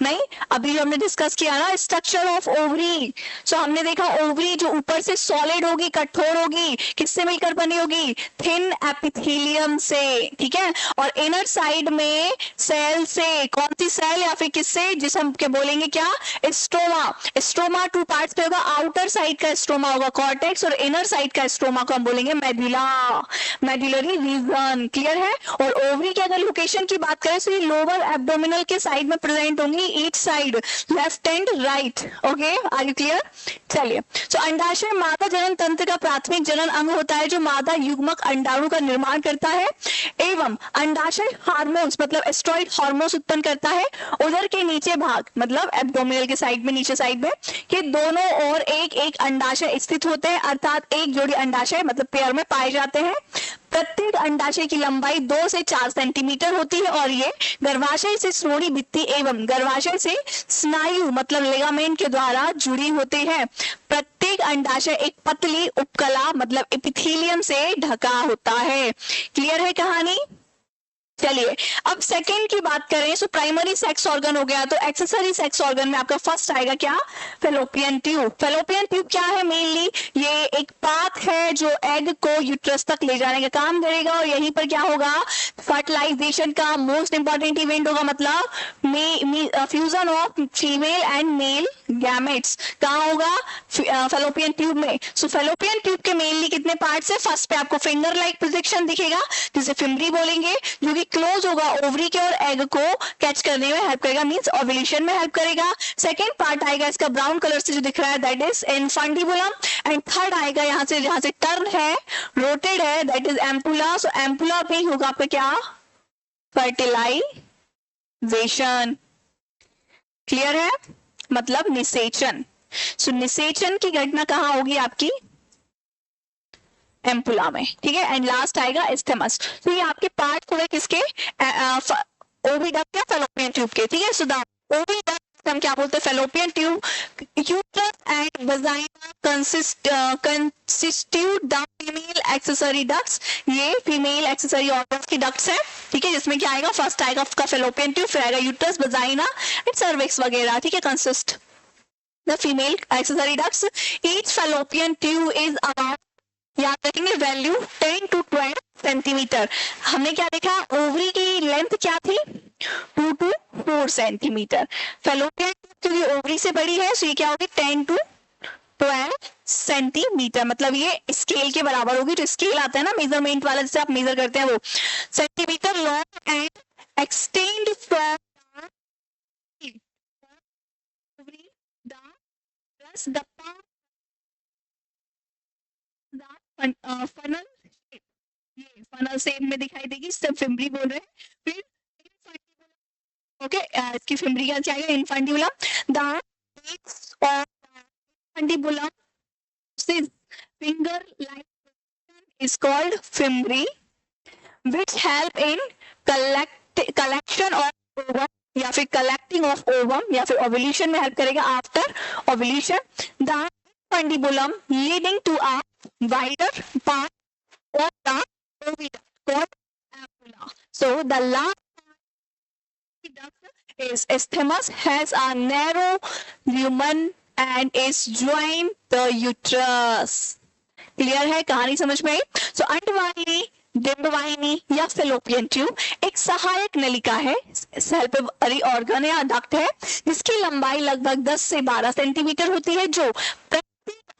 Speaker 1: नहीं, अभी जो हमने डिस्कस किया ना स्ट्रक्चर ऑफ ओवरी, सो हमने देखा ओवरी जो ऊपर से सॉलिड होगी, कठोर होगी, किससे मिलकर बनी होगी, थिन एपिथेलियम से। ठीक है। और इनर साइड में सेल से, कौन सी सेल, या फिर किससे, जिसे हम क्या बोलेंगे, क्या, स्ट्रोमा। स्ट्रोमा 2 पार्ट्स पे होगा, आउटर साइड का स्ट्रोमा होगा कॉर्टेक्स, और इनर साइड का स्ट्रोमा को हम बोलेंगे मेडुला, मेडुलरी रीजन। क्लियर है। और ओवरी की अगर लोकेशन की बात करें तो ये लोअर एब्डोमिनल के साइड में प्रेजेंट होंगी, each side, left and right. Okay, are you clear? चलिए, तो अंडाशय मादा जनन तंत्र का प्राथमिक जनन अंग होता है, जो मादा युग्मक अंडाणु का निर्माण करता है, एवं अंडाशय हार्मोन्स, मतलब एस्ट्रॉइड हार्मोन्स उत्पन्न करता है। उधर के नीचे भाग, मतलब एब्डोमिनल के साइड में, नीचे साइड में, के दोनों ओर एक एक अंडाशय स्थित होते हैं, अर्थात एक जोड़ी अंडाशय, मतलब पेयर में पाए जाते हैं। प्रत्येक अंडाशय की लंबाई 2 से 4 सेंटीमीटर होती है, और ये गर्भाशय से श्रोणि भित्ति एवं गर्भाशय से स्नायु, मतलब लिगामेंट के द्वारा जुड़ी होती है। प्रत्येक अंडाशय एक पतली उपकला, मतलब एपिथेलियम से ढका होता है। क्लियर है कहानी? चलिए, अब सेकंड की बात करें, सो प्राइमरी सेक्स ऑर्गन हो गया, तो एक्सेसरी सेक्स ऑर्गन में आपका फर्स्ट आएगा क्या, फेलोपियन ट्यूब। फेलोपियन ट्यूब क्या है, मेनली ये एक पाथ है जो एग को यूट्रस तक ले जाने का काम करेगा, और यहीं पर क्या होगा, फर्टिलाइजेशन का मोस्ट इंपॉर्टेंट इवेंट होगा, मतलब fusion of female and male gametes कहाँ होगा, फेलोपियन ट्यूब में। सो फेलोपियन ट्यूब के मेनली कितने पार्ट्स है, फर्स्ट पे आपको फिंगर लाइक प्रोजेक्शन दिखेगा, जिसे फिम्बरी बोलेंगे, जो कि क्लोज होगा ओवरी के और एग को कैच करने में हेल्प करेगा, मींस ओव्यूलेशन में हेल्प करेगा। सेकंड पार्ट आएगा इसका ब्राउन कलर से जो दिख रहा है, that is infundibulum. And third आएगा यहाँ से, जहां से टर्न है, रोटेड है, that is ampulla. So ampulla पे होगा आपका क्या, फर्टिलाइजेशन। क्लियर है, मतलब निषेचन। सो निषेचन की घटना कहाँ होगी आपकी, एम्पुला में। ठीक है। एंड लास्ट आएगा इस्थेमस। तो ये आपके पार्ट हुए किसके, ओविडक्ट या फेलोपियन ट्यूब के। ठीक है। सो द ओविडक्ट हम क्या बोलते हैं, fallopian tube. Uterus and vagina constitute the female accessory ducts. ये फीमेल एक्सेसरी ऑर्गन्स की डक्ट्स है। ठीक है। जिसमें क्या आएगा, फर्स्ट आएगा आपका फेलोपियन ट्यूब, फिर आएगा यूट्रस, वजाइना एंड सर्विक्स वगैरह। ठीक है। Consist the female accessory ducts. Each fallopian tube is about, याद रखेंगे वैल्यू, 10 to 12 सेंटीमीटर। हमने क्या देखा, ओवरी की लेंथ क्या थी, 2 to 4 सेंटीमीटर। फेलोपियन क्योंकि ओवरी से बड़ी है, सो ये क्या होगी, 10 to 12 सेंटीमीटर, मतलब ये स्केल के बराबर होगी। जो स्केल आता है ना मेजरमेंट वाला, जिसे आप मेजर करते हैं, वो centimetre long and extend from the funnel shape, ये फनल शेप में दिखाई देगी, सब फिम्बरी बोल रहे हैं। फिर ओके, इसकी फिम्बरी का क्या आएगा, infundibulum. The infundibulum finger like is called fimbri, which help in collection of ovum, या फिर collecting of ovum, या फिर ovulation में help करेगा after ovulation. The infundibulum leading to a wider part of the oviduct So the last is isthmus has a narrow lumen and is joined the uterus. Clear है, कहानी समझ में आई? सो अंडवाहिनी, डिंबवाहिनी या फेलोपियन ट्यूब एक सहायक नलिका है, सेल्परी ऑर्गन या डक्ट है, जिसकी लंबाई लगभग 10 से 12 सेंटीमीटर होती है, जो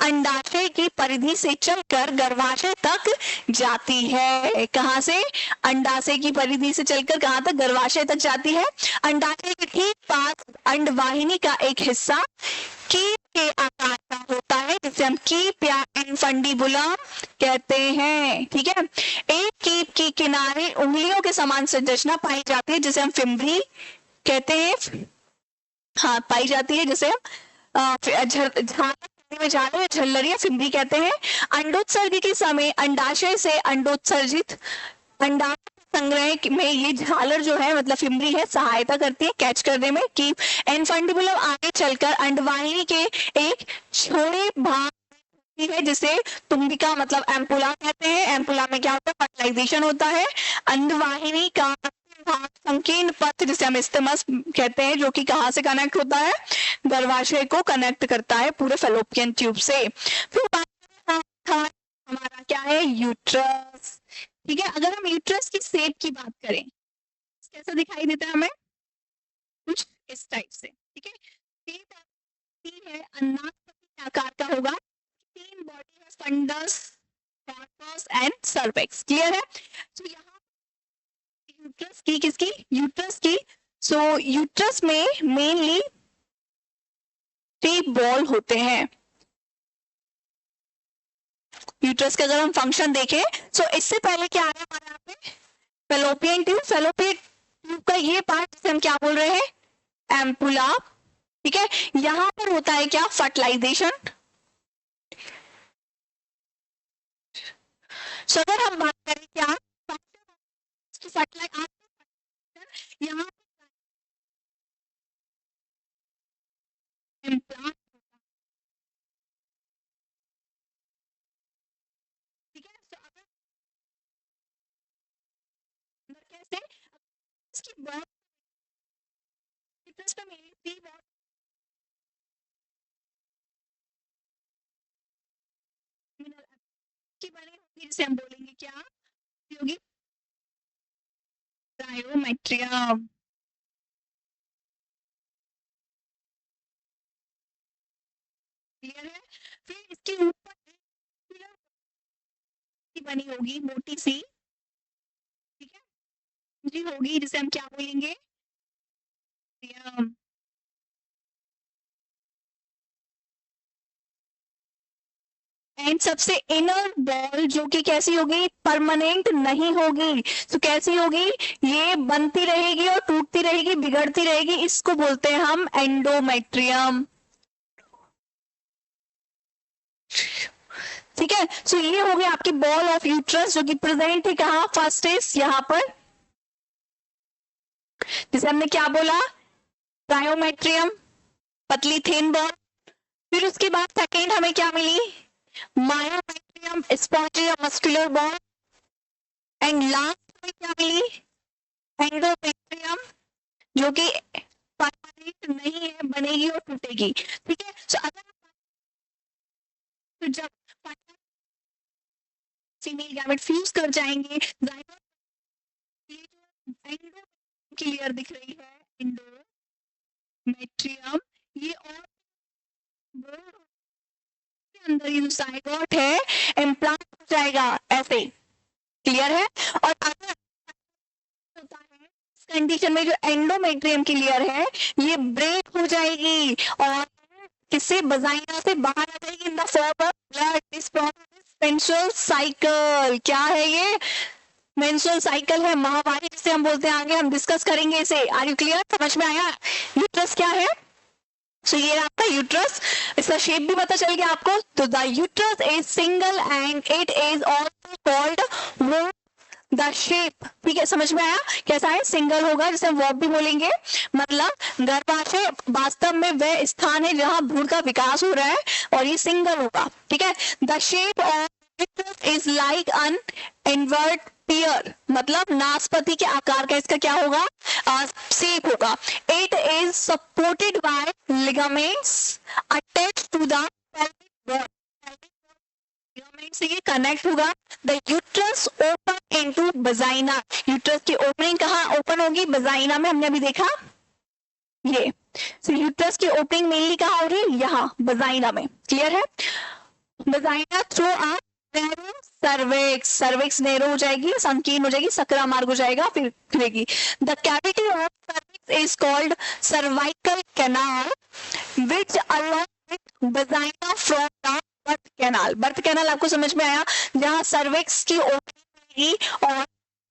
Speaker 1: अंडाशय की परिधि से चलकर गर्भाशय तक जाती है। कहां से? अंडाशय की परिधि से चलकर कहां तक? गर्भाशय तक जाती है। अंडाशय के ठीक पास अंडवाहिनी का एक हिस्सा कीप के आकार का होता है, जिसे हम कीप या इनफंडिबुलम कहते हैं। ठीक है, एक कीप की किनारे उंगलियों के समान संरचना पाई जाती है, जिसे हम फिम्बरी कहते हैं। हाँ, पाई जाती है, जिसे हम में झालर झल्लर या फिम्बरी कहते हैं। अंडोत्सर्ग के समय अंडाशय से अंडोत्सर्जित अंडाशय संग्रह में ये झालर जो है, मतलब फिम्बरी है, सहायता करती है कैच करने में। कि इनफंडिबुलम आगे चलकर अंडवाहिनी के एक छोटे भाग है, जिसे तुम्बिका मतलब एम्पुला कहते हैं। एम्पुला में क्या होता है? फर्टिलाइजेशन होता है। अंडवाहिनी का संकीर्ण पथ, जिसे हम इस्थिमस कहते हैं, जो कि कहां से कनेक्ट होता है? गर्भाशय को कनेक्ट करता है पूरे फेलोपियन ट्यूब से। फिर हमारा क्या है? यूट्रस। ठीक है, अगर हम यूट्रस की शेप की बात करें, कैसा दिखाई देता है हमें? कुछ इस टाइप से। ठीक है, शेप है अनाथ आकार का होगा। तीन बॉडी है, fundus, corpus and cervix. Clear है? तो यहाँ यूट्रस की, किसकी? यूट्रस की। सो यूट्रस में मेनली 3 बॉल होते हैं। यूट्रस का अगर हम फंक्शन देखें, सो इससे पहले क्या आ रहा है हमारे यहाँ पे? Fallopian tube. फेलोपियन ट्यूब का ये पार्ट, जिसे हम क्या बोल रहे हैं? एम्पुला। ठीक है, यहां पर होता है क्या? फर्टिलाइजेशन। सो अगर हम बात करें क्या फर्टिलाइजेशन, यहाँ इम्प्लांट, ठीक है। तो अगर कैसे इसकी बहुत यूट्रस पे मेरी 3 बहुत की बनी होगी, जिसे हम बोलेंगे क्या? होगी ब्रायोमेट्रियम। क्लियर है? फिर इसके ऊपर बनी होगी मोटी सी, ठीक है, जी होगी, जिसे हम क्या बोलेंगे? एंड सबसे इनर बॉल, जो कि कैसी होगी? परमानेंट नहीं होगी। तो कैसी होगी? ये बनती रहेगी और टूटती रहेगी, बिगड़ती रहेगी। इसको बोलते हैं हम एंडोमेट्रियम। ठीक है, सो ये हो गया आपकी बॉल ऑफ यूट्रस, जो कि प्रेजेंट है कहां? फर्स्ट इज यहां पर, जिसे हमने क्या बोला? ब्रायोमेट्रियम, पतली थिन बॉल। फिर उसके बाद सेकेंड हमें क्या मिली? मायोमेट्रियम, स्पॉन्जी या मस्कुलर बॉल। एंड लास्ट में क्या मिली? एंडोमेट्रियम, जो कि परमानेंट नहीं है, बनेगी और टूटेगी। ठीक है, सो अगर तो जब फीमेल गैमेट फ्यूज कर जाएंगे, क्लियर दिख रही है एंडोमेट्रियम, ये और अंदर ये जो जायगोट है इम्प्लांट हो जाएगा ऐसे। क्लियर है? और अगर होता है इस कंडीशन में जो एंडोमेट्रियम की लेयर है ये ब्रेक हो जाएगी और किससे? वजाइना से बाहर आ जाएगी in the form of blood. This process is menstrual cycle. क्या है ये? मेंस्ट्रुअल साइकिल है, माहवारी जिसे हम बोलते हैं। आगे हम डिस्कस करेंगे इसे। Are you clear? समझ में आया? यूट्रस क्या है? सो ये आपका यूट्रस, इसका शेप भी पता चल गया आपको। तो the uterus is single and it is also called womb. The shape, ठीक है, समझ में आया? कैसा है? सिंगल होगा, जिसे हम वॉर्ब भी बोलेंगे। मतलब गर्भाशय वास्तव में वह स्थान है जहां भ्रूण का विकास हो रहा है और ये सिंगल होगा। ठीक है, the shape of uterus is like an invert pear मतलब नाशपाती के आकार का इसका क्या होगा, शेप होगा। It is supported by ligaments attached to the pelvic bone, ligament से ये कनेक्ट होगा। The uterus open into vagina, uterus की ओपनिंग कहाँ ओपन होगी, वजाइना में, हमने अभी देखा ये। सो यूट्रस की ओपनिंग मेनली कहाँ हो रही है, यहाँ वजाइना में, क्लियर है। Vagina through a narrow cervix, cervix narrow हो जाएगी, संकीर्ण हो जाएगी, सकरा मार्ग हो जाएगा, फिर खुलेगी। The cavity of cervix is called cervical canal which along with vagina from the birth canal. Birth canal आपको समझ में आया, जहां सर्विक्स की ओपनिंग मिलेगी और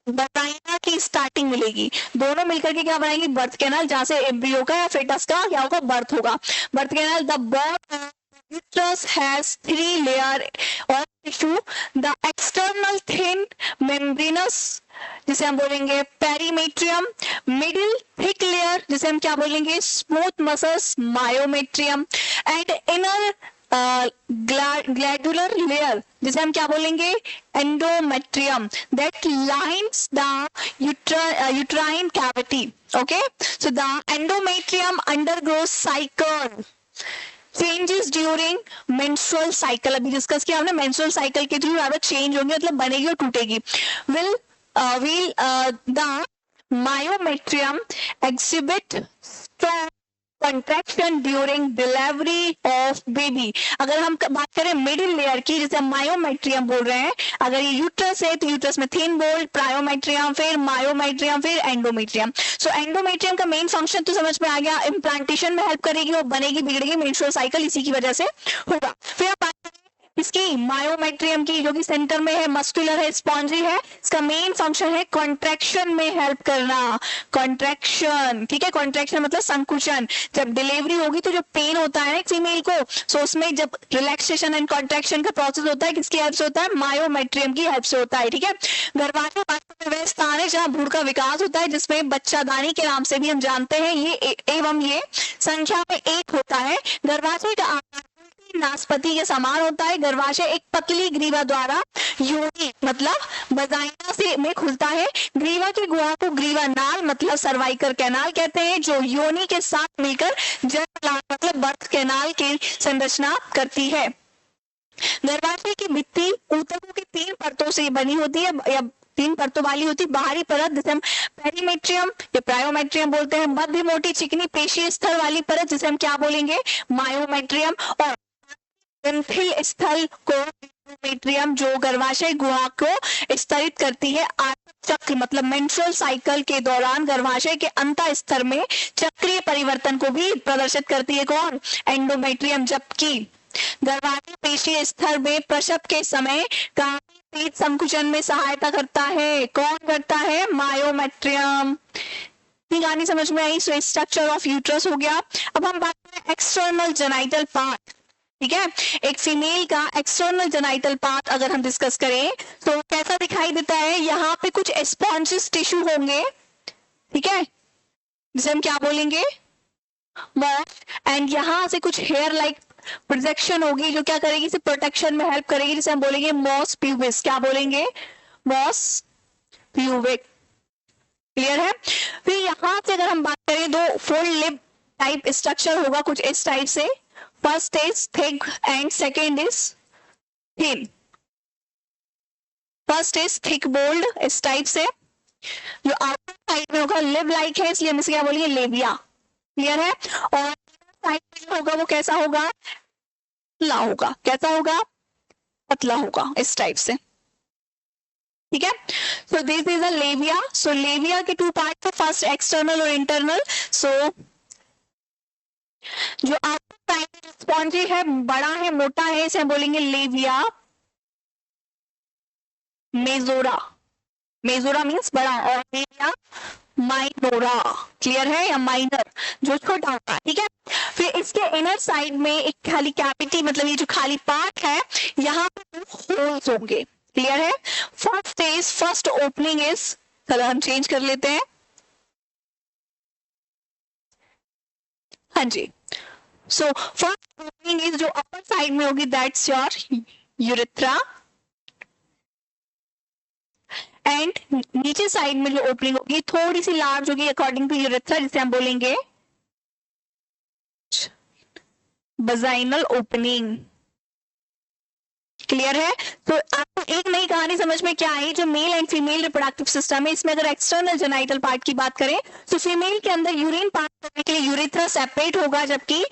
Speaker 1: वजाइना की स्टार्टिंग मिलेगी, दोनों मिलकर के क्या बनाएंगे, बर्थ कैनाल, जहां से एम्ब्रियो का या फेटस का क्या होगा, बर्थ होगा। Birth canal, the body uterus has 3 layer of tissue, the external thin membranous जिसे हम बोलेंगे पेरीमेट्रियम, मिडिल थिक लेयर जिसे हम क्या बोलेंगे smooth muscles myometrium, and inner glandular layer जिसे हम क्या बोलेंगे endometrium, that lines the uterine cavity. Okay, so the endometrium undergoes cycle changes during menstrual cycle, अभी डिस्कस किया हमने, मेंस्ट्रुअल साइकिल के थ्रू यहाँ चेंज होंगे, मतलब बनेगी और टूटेगी। Will the myometrium exhibit strong contraction during delivery of baby. अगर हम बात करें मिडिल लेयर की, जैसे हम मायोमेट्रियम बोल रहे हैं, अगर ये यूट्रस है तो यूट्रस में थिन बोल्ड, प्रायोमेट्रियम, फिर मायोमेट्रियम, फिर एंडोमेट्रियम। सो एंडोमेट्रियम का मेन फंक्शन तो समझ में आ गया, इम्प्लांटेशन में हेल्प करेगी और बनेगी बिगड़ेगी मेंस्ट्रुअल साइकिल इसी की वजह से होगा। फिर आप बात करें इसकी मायोमेट्रियम की, जो कि सेंटर में है, मस्कुलर है, स्पॉन्जी है, इसका मेन फंक्शन है कॉन्ट्रैक्शन में हेल्प करना, कॉन्ट्रैक्शन, ठीक है, कॉन्ट्रैक्शन मतलब संकुचन। जब डिलीवरी होगी तो जो पेन होता है ना फीमेल को, सो उसमें जब रिलैक्सेशन एंड कॉन्ट्रैक्शन का प्रोसेस होता है, किसकी हेल्प से होता है, मायोमेट्रियम की हेल्प से होता है, ठीक है। गर्भाशय वास्तव में वह स्थान है जहाँ भ्रूण का विकास होता है, जिसमें बच्चादानी के नाम से भी हम जानते हैं, ये एवं ये संख्या में एक होता है। गर्भाशय का आकार नाशपाती के समान होता है। गर्भाशय एक पतली ग्रीवा द्वारा योनि मतलब वजाइना से में खुलता है। ग्रीवा की गुहा को ग्रीवा नाल मतलब सर्वाइकल कैनाल कहते हैं, जो योनि के साथ मिलकर जन्म मतलब बर्थ कैनाल की संरचना करती है। गर्भाशय की भित्ति ऊतकों की 3 परतों से बनी होती है या 3 परतों वाली होती है। बाहरी परत जिसे हम पेरीमेट्रियम या प्रायोमेट्रियम बोलते हैं, मध्य मोटी चिकनी पेशीय स्थल वाली परत जिसे हम क्या बोलेंगे मायोमेट्रियम, और ग्रंथिल स्थल को एंडोमेट्रियम जो गर्भाशय गुहा को स्तरित करती है। चक्र मतलब मेंस्ट्रुअल साइकिल के दौरान गर्भाशय के अंत स्तर में चक्रीय परिवर्तन को भी प्रदर्शित करती है, कौन, एंडोमेट्रियम। जबकि गर्भाशय पेशीय स्तर में प्रसव के समय काफी तेज संकुचन में सहायता करता है, कौन करता है, मायोमेट्रियम। कहानी समझ में आई। सो स्ट्रक्चर ऑफ यूट्रस हो गया। अब हम बात करें एक्सटर्नल जेनाइटल पार्ट, ठीक है, एक फीमेल का एक्सटर्नल जेनाइटल पार्ट अगर हम डिस्कस करें तो कैसा दिखाई देता है, यहाँ पे कुछ स्पॉन्जिस टिश्यू होंगे, ठीक है, जिसे हम क्या बोलेंगे मॉस, एंड यहाँ से कुछ हेयर लाइक प्रोजेक्शन होगी जो क्या करेगी, इसे प्रोटेक्शन में हेल्प करेगी, जिसे हम बोलेंगे मॉस प्यूबिस। क्या बोलेंगे, मॉस प्यूबिक, क्लियर है। फिर यहाँ से अगर हम बात करें तो फोल्ड लिप टाइप स्ट्रक्चर होगा कुछ इस टाइप से, first is thick and second is thin. First is thick bold इस टाइप से, जो आउटर साइड में होगा लिप लाइक है, इसलिए हम इसे क्या बोलेंगे लेबिया, क्लियर है। और साइड में जो होगा वो कैसा होगा, पतला होगा, कैसा होगा, पतला होगा इस टाइप से, ठीक है। सो दिस इज अ लेबिया। सो लेबिया के 2 पार्ट है, फर्स्ट एक्सटर्नल और इंटरनल। सो जो आउटर साइड में स्पॉन्जी है, बड़ा है, मोटा है, इसे हम बोलेंगे लेबिया मेजोरा। मेजोरा मीन्स बड़ा, और लेबिया माइनोरा, क्लियर है, या माइनर जो छोटा होता है, ठीक है। फिर इसके इनर साइड में एक खाली कैविटी मतलब ये जो खाली पार्ट है, यहाँ पे होल्स होंगे, क्लियर है। फर्स्ट ओपनिंग इज, चलो हम चेंज कर लेते हैं, हाँ जी। सो फर्स्ट ओपनिंग इज जो अपर साइड में होगी, दैट्स योर यूरेथ्रा, एंड नीचे साइड में जो ओपनिंग होगी थोड़ी सी लार्ज होगी अकॉर्डिंग टू यूरेथ्रा, जिसे हम बोलेंगे वजाइनल ओपनिंग। क्लियर है? तो आपको एक नई कहानी समझ में क्या आई, जो male and female reproductive system है, इसमें अगर एक्सटर्नल जेनाइटल पार्ट की बात करें तो फीमेल के अंदर यूरिन पास करने के लिए यूरेथ्रा सेपरेट होगा, जबकि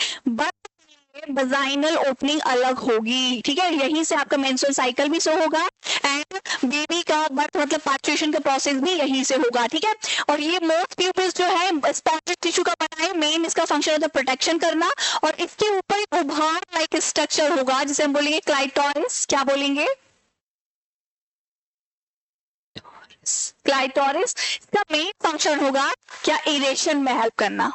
Speaker 1: वजाइनल ओपनिंग अलग होगी। ठीक है, यहीं से आपका मेंस्ट्रुअल साइकिल भी शो होगा एंड बेबी का बर्थ मतलब पार्चुएशन का प्रोसेस भी यहीं से होगा। ठीक है, और ये मोस्ट प्यूपिस जो है स्पॉन्जिक टिश्यू का बना है, मेन इसका फंक्शन होता है प्रोटेक्शन करना, और इसके ऊपर एक उभार लाइक स्ट्रक्चर होगा जिसे हम बोलेंगे क्लाइटोरिस। क्या बोलेंगे? क्लाइटोरिस। इसका मेन फंक्शन होगा क्या? एरेशन में हेल्प करना,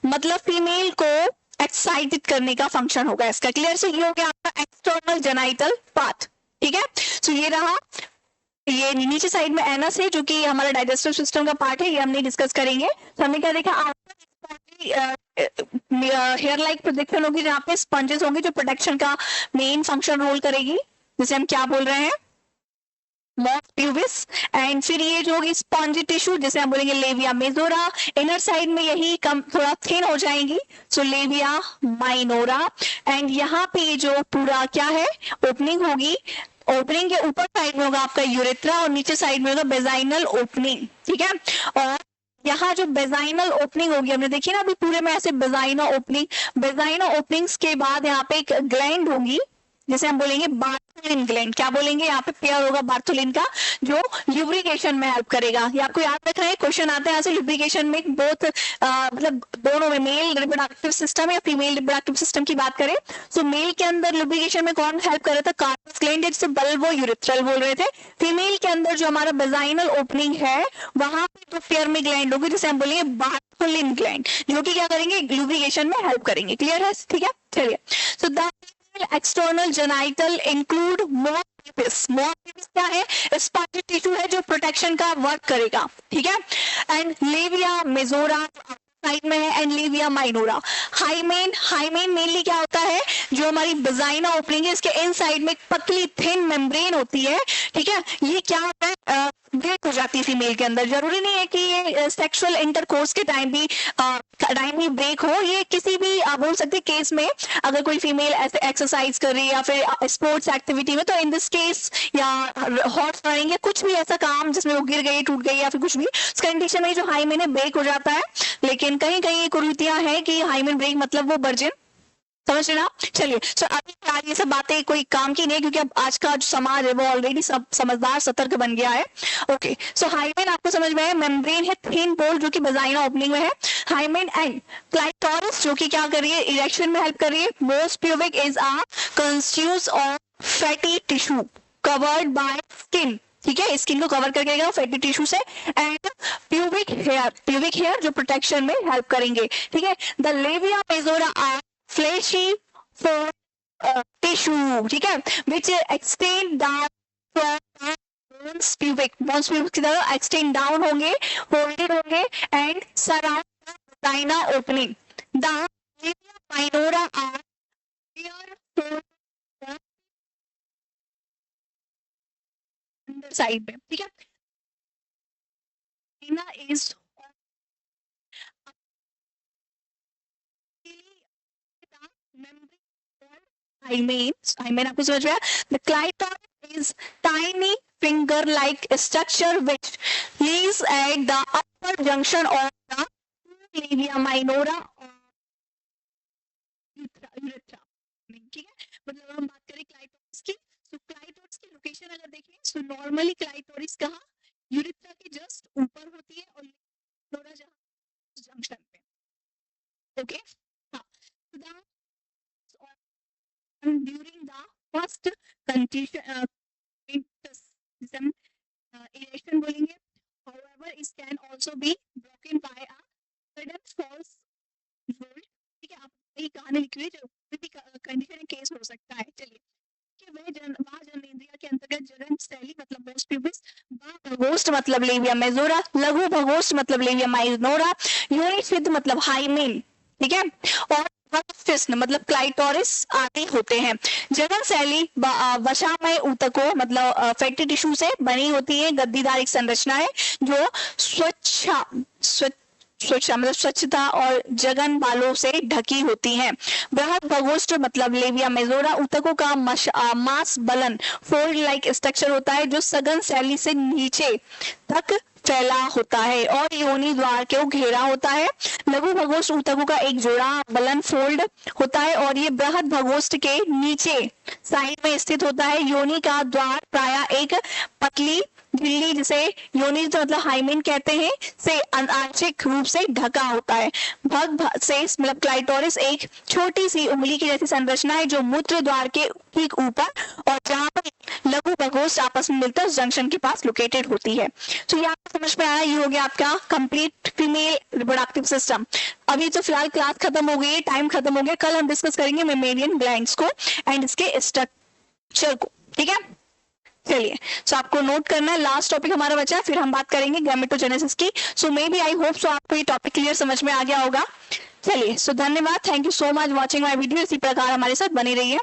Speaker 1: मतलब फीमेल को एक्साइटेड करने का फंक्शन होगा इसका। क्लियर? से ये हो गया आपका एक्सटर्नल जेनाइटल पार्ट। ठीक है, तो ये रहा, ये नीचे साइड में एनस है जो कि हमारा डाइजेस्टिव सिस्टम का पार्ट है, ये हमने डिस्कस करेंगे। तो हमने क्या देखा, हेयर लाइक प्रोजेक्शन होगी जहाँ पे स्पंजेस होंगे जो प्रोटेक्शन का मेन फंक्शन रोल करेगी, जिसे हम क्या बोल रहे हैं? Most pubis. एंड फिर ये जो होगी स्पॉन्जी टिश्यू जिसे हम बोलेंगे लेविया मेजोरा, इनर साइड में यही कम थोड़ा थिन हो जाएंगी, सो लेविया माइनोरा। एंड यहाँ पे जो पूरा क्या है ओपनिंग होगी, ओपनिंग के ऊपर साइड में होगा आपका यूरेथ्रा और नीचे साइड में होगा बेजाइनल ओपनिंग। ठीक है, और यहाँ जो बेजाइनल ओपनिंग होगी हमने देखी ना अभी पूरे में ऐसे बेजाइना ओपनिंग, बेजाइना ओपनिंग्स के बाद यहाँ पे एक ग्लैंड होगी जिसे हम बोलेंगे बार्थोलिन ग्लैंड। क्या बोलेंगे? यहाँ पे पेयर होगा बार्थोलिन का जो ल्यूब्रिकेशन में हेल्प करेगा। ये आपको याद रखना है, क्वेश्चन आते हैं यहाँ से ल्यूब्रिकेशन में बोथ मतलब दोनों में, मेल रिप्रोडक्टिव सिस्टम या फीमेल रिप्रोडक्टिव सिस्टम की बात करें तो मेल के अंदर ल्यूब्रिकेशन में कौन हेल्प कर रहा था? कार्पस ग्लैंड, जिसे बल्बो यूरेथ्रल बोल रहे थे। फीमेल के अंदर जो हमारा बेजाइनल ओपनिंग है वहां पे तो पेयर में ग्लैंड होगी जिसे हम बोलेंगे बार्थोलिन ग्लैंड, जो कि क्या करेंगे? ल्यूब्रिकेशन में हेल्प करेंगे। क्लियर है? ठीक है, चलिए। So the external genital include most क्या है? स्पॉन्जी टिश्यू है जो प्रोटेक्शन का वर्क करेगा। ठीक है, एंड लेविया मेजोरा साइड में है and labia minora. Hymen, hymen mainly क्या होता है? जो हमारी वजाइना ओपनिंग है इसके इन साइड में एक पतली थिन मेम्ब्रेन होती है। ठीक है, ये क्या होता है? ब्रेक हो जाती है फीमेल के अंदर। जरूरी नहीं है कि ये सेक्सुअल इंटरकोर्स के टाइम भी ब्रेक हो, ये किसी भी आप बोल सकते केस में अगर कोई फीमेल ऐसे एक्सरसाइज कर रही है या फिर स्पोर्ट्स एक्टिविटी में, तो इन दिस केस या हॉर्स रनिंग या कुछ भी ऐसा काम जिसमें वो गिर गई, टूट गई या फिर कुछ भी, उस कंडीशन में जो हाइमेन है ब्रेक हो जाता है। लेकिन कहीं कहीं कुरीतियां हैं कि हाइमेन ब्रेक मतलब वो वर्जिन, समझ रहे ना? चलिए, तो अभी फिलहाल ये सब बातें कोई काम की नहीं है क्योंकि अब आज का जो समाज है वो ऑलरेडी सब समझदार सतर्क बन गया है। ओके, सो हाइमेन आपको समझ में है, मेम्ब्रेन है थिन पोल जो कि वजाइना ओपनिंग में है। हाइमेन एंड क्लाइटोरिस जो कि क्या कर रही है? इरेक्शन में हेल्प कर रही है। Most pubic is a constitutes of fatty tissue covered by skin. ठीक है, स्किन को कवर करके रहेगा फैटी टिश्यू से। एंड प्यूबिक हेयर जो प्रोटेक्शन में हेल्प करेंगे। ठीक है, the labia majora are fleshy for tissue, ठीक है, which extend down from bones pubic की तरह extend down होंगे, folded होंगे and surround the vagina opening. The labia minora are clear for underside में। ठीक है, vagina is hymen आपको समझ में आया? The clitoris is tiny finger-like structure which lies at the upper junction of the labia minora और urethra। ठीक है, मतलब हम बात करें क्लाइटोरिस की, तो क्लाइटोरिस की लोकेशन अगर देखें तो नॉर्मली क्लाइटोरिस कहाँ? यूरेथ्रा के जस्ट ऊपर होती है और minora जहाँ जंक्शन पे। ओके, हाँ, during the first erection बोलेंगे। However, it can also be broken by a sudden false jolt। ठीक है, आप यही कहानी लिखी हुई जो भी कंडीशन केस हो सकता है। चलिए, कि वह जननेंद्रिया के अंतर्गत जगन स्थली मतलब मोस्ट प्यूबिस, भगोष्ठ मतलब लेविया मेजोरा, लघु भगोष्ठ मतलब लेविया माइनोरा, योनि सिद्ध मतलब हाइमेन। ठीक है, और फिस्न मतलब क्लाइटोरिस आदि होते हैं। जगन शैली वसामय ऊतकों मतलब फैटी टिश्यू से बनी होती है। गद्दीदार एक संरचना है जो स्वच्छता और जगन बालों से ढकी होती है। बृहद भगोष्ठ मतलब लेविया मेजोरा ऊतकों का मास बलन फोल्ड लाइक स्ट्रक्चर होता है जो सघन शैली से नीचे तक फैला होता है और योनि द्वार को घेरा होता है। लघु भगोष्ठ ऊतकों का एक जोड़ा बलन फोल्ड होता है और ये बृहद भगोष्ठ के नीचे साइड में स्थित होता है। योनि का द्वार प्रायः एक पतली झिल्ली जिसे योनि मतलब हाइमेन कहते हैं से आंशिक रूप से ढका होता है। भग से मतलब क्लाइटोरिस एक छोटी सी उंगली की जैसी संरचना है जो मूत्र द्वार के ठीक ऊपर और जहां पर लघु भगोष्ठ आपस में मिलकर जंक्शन के पास लोकेटेड होती है। तो ये आपको समझ में आया, ये हो गया आपका कंप्लीट फीमेल रिप्रोडक्टिव सिस्टम। अभी तो फिलहाल क्लास खत्म हो गई, टाइम खत्म हो गया, कल हम डिस्कस करेंगे मेमेलियन ग्लैंड्स को एंड इसके स्ट्रक्चर को, ठीक है। चलिए, सो आपको नोट करना है, लास्ट टॉपिक हमारा बचा है, फिर हम बात करेंगे गैमेटोजेनेसिस की। सो may B I hope so आपको ये टॉपिक क्लियर समझ में आ गया होगा। चलिए, सो धन्यवाद, thank you so much watching my video. इसी प्रकार हमारे साथ बनी रहिए।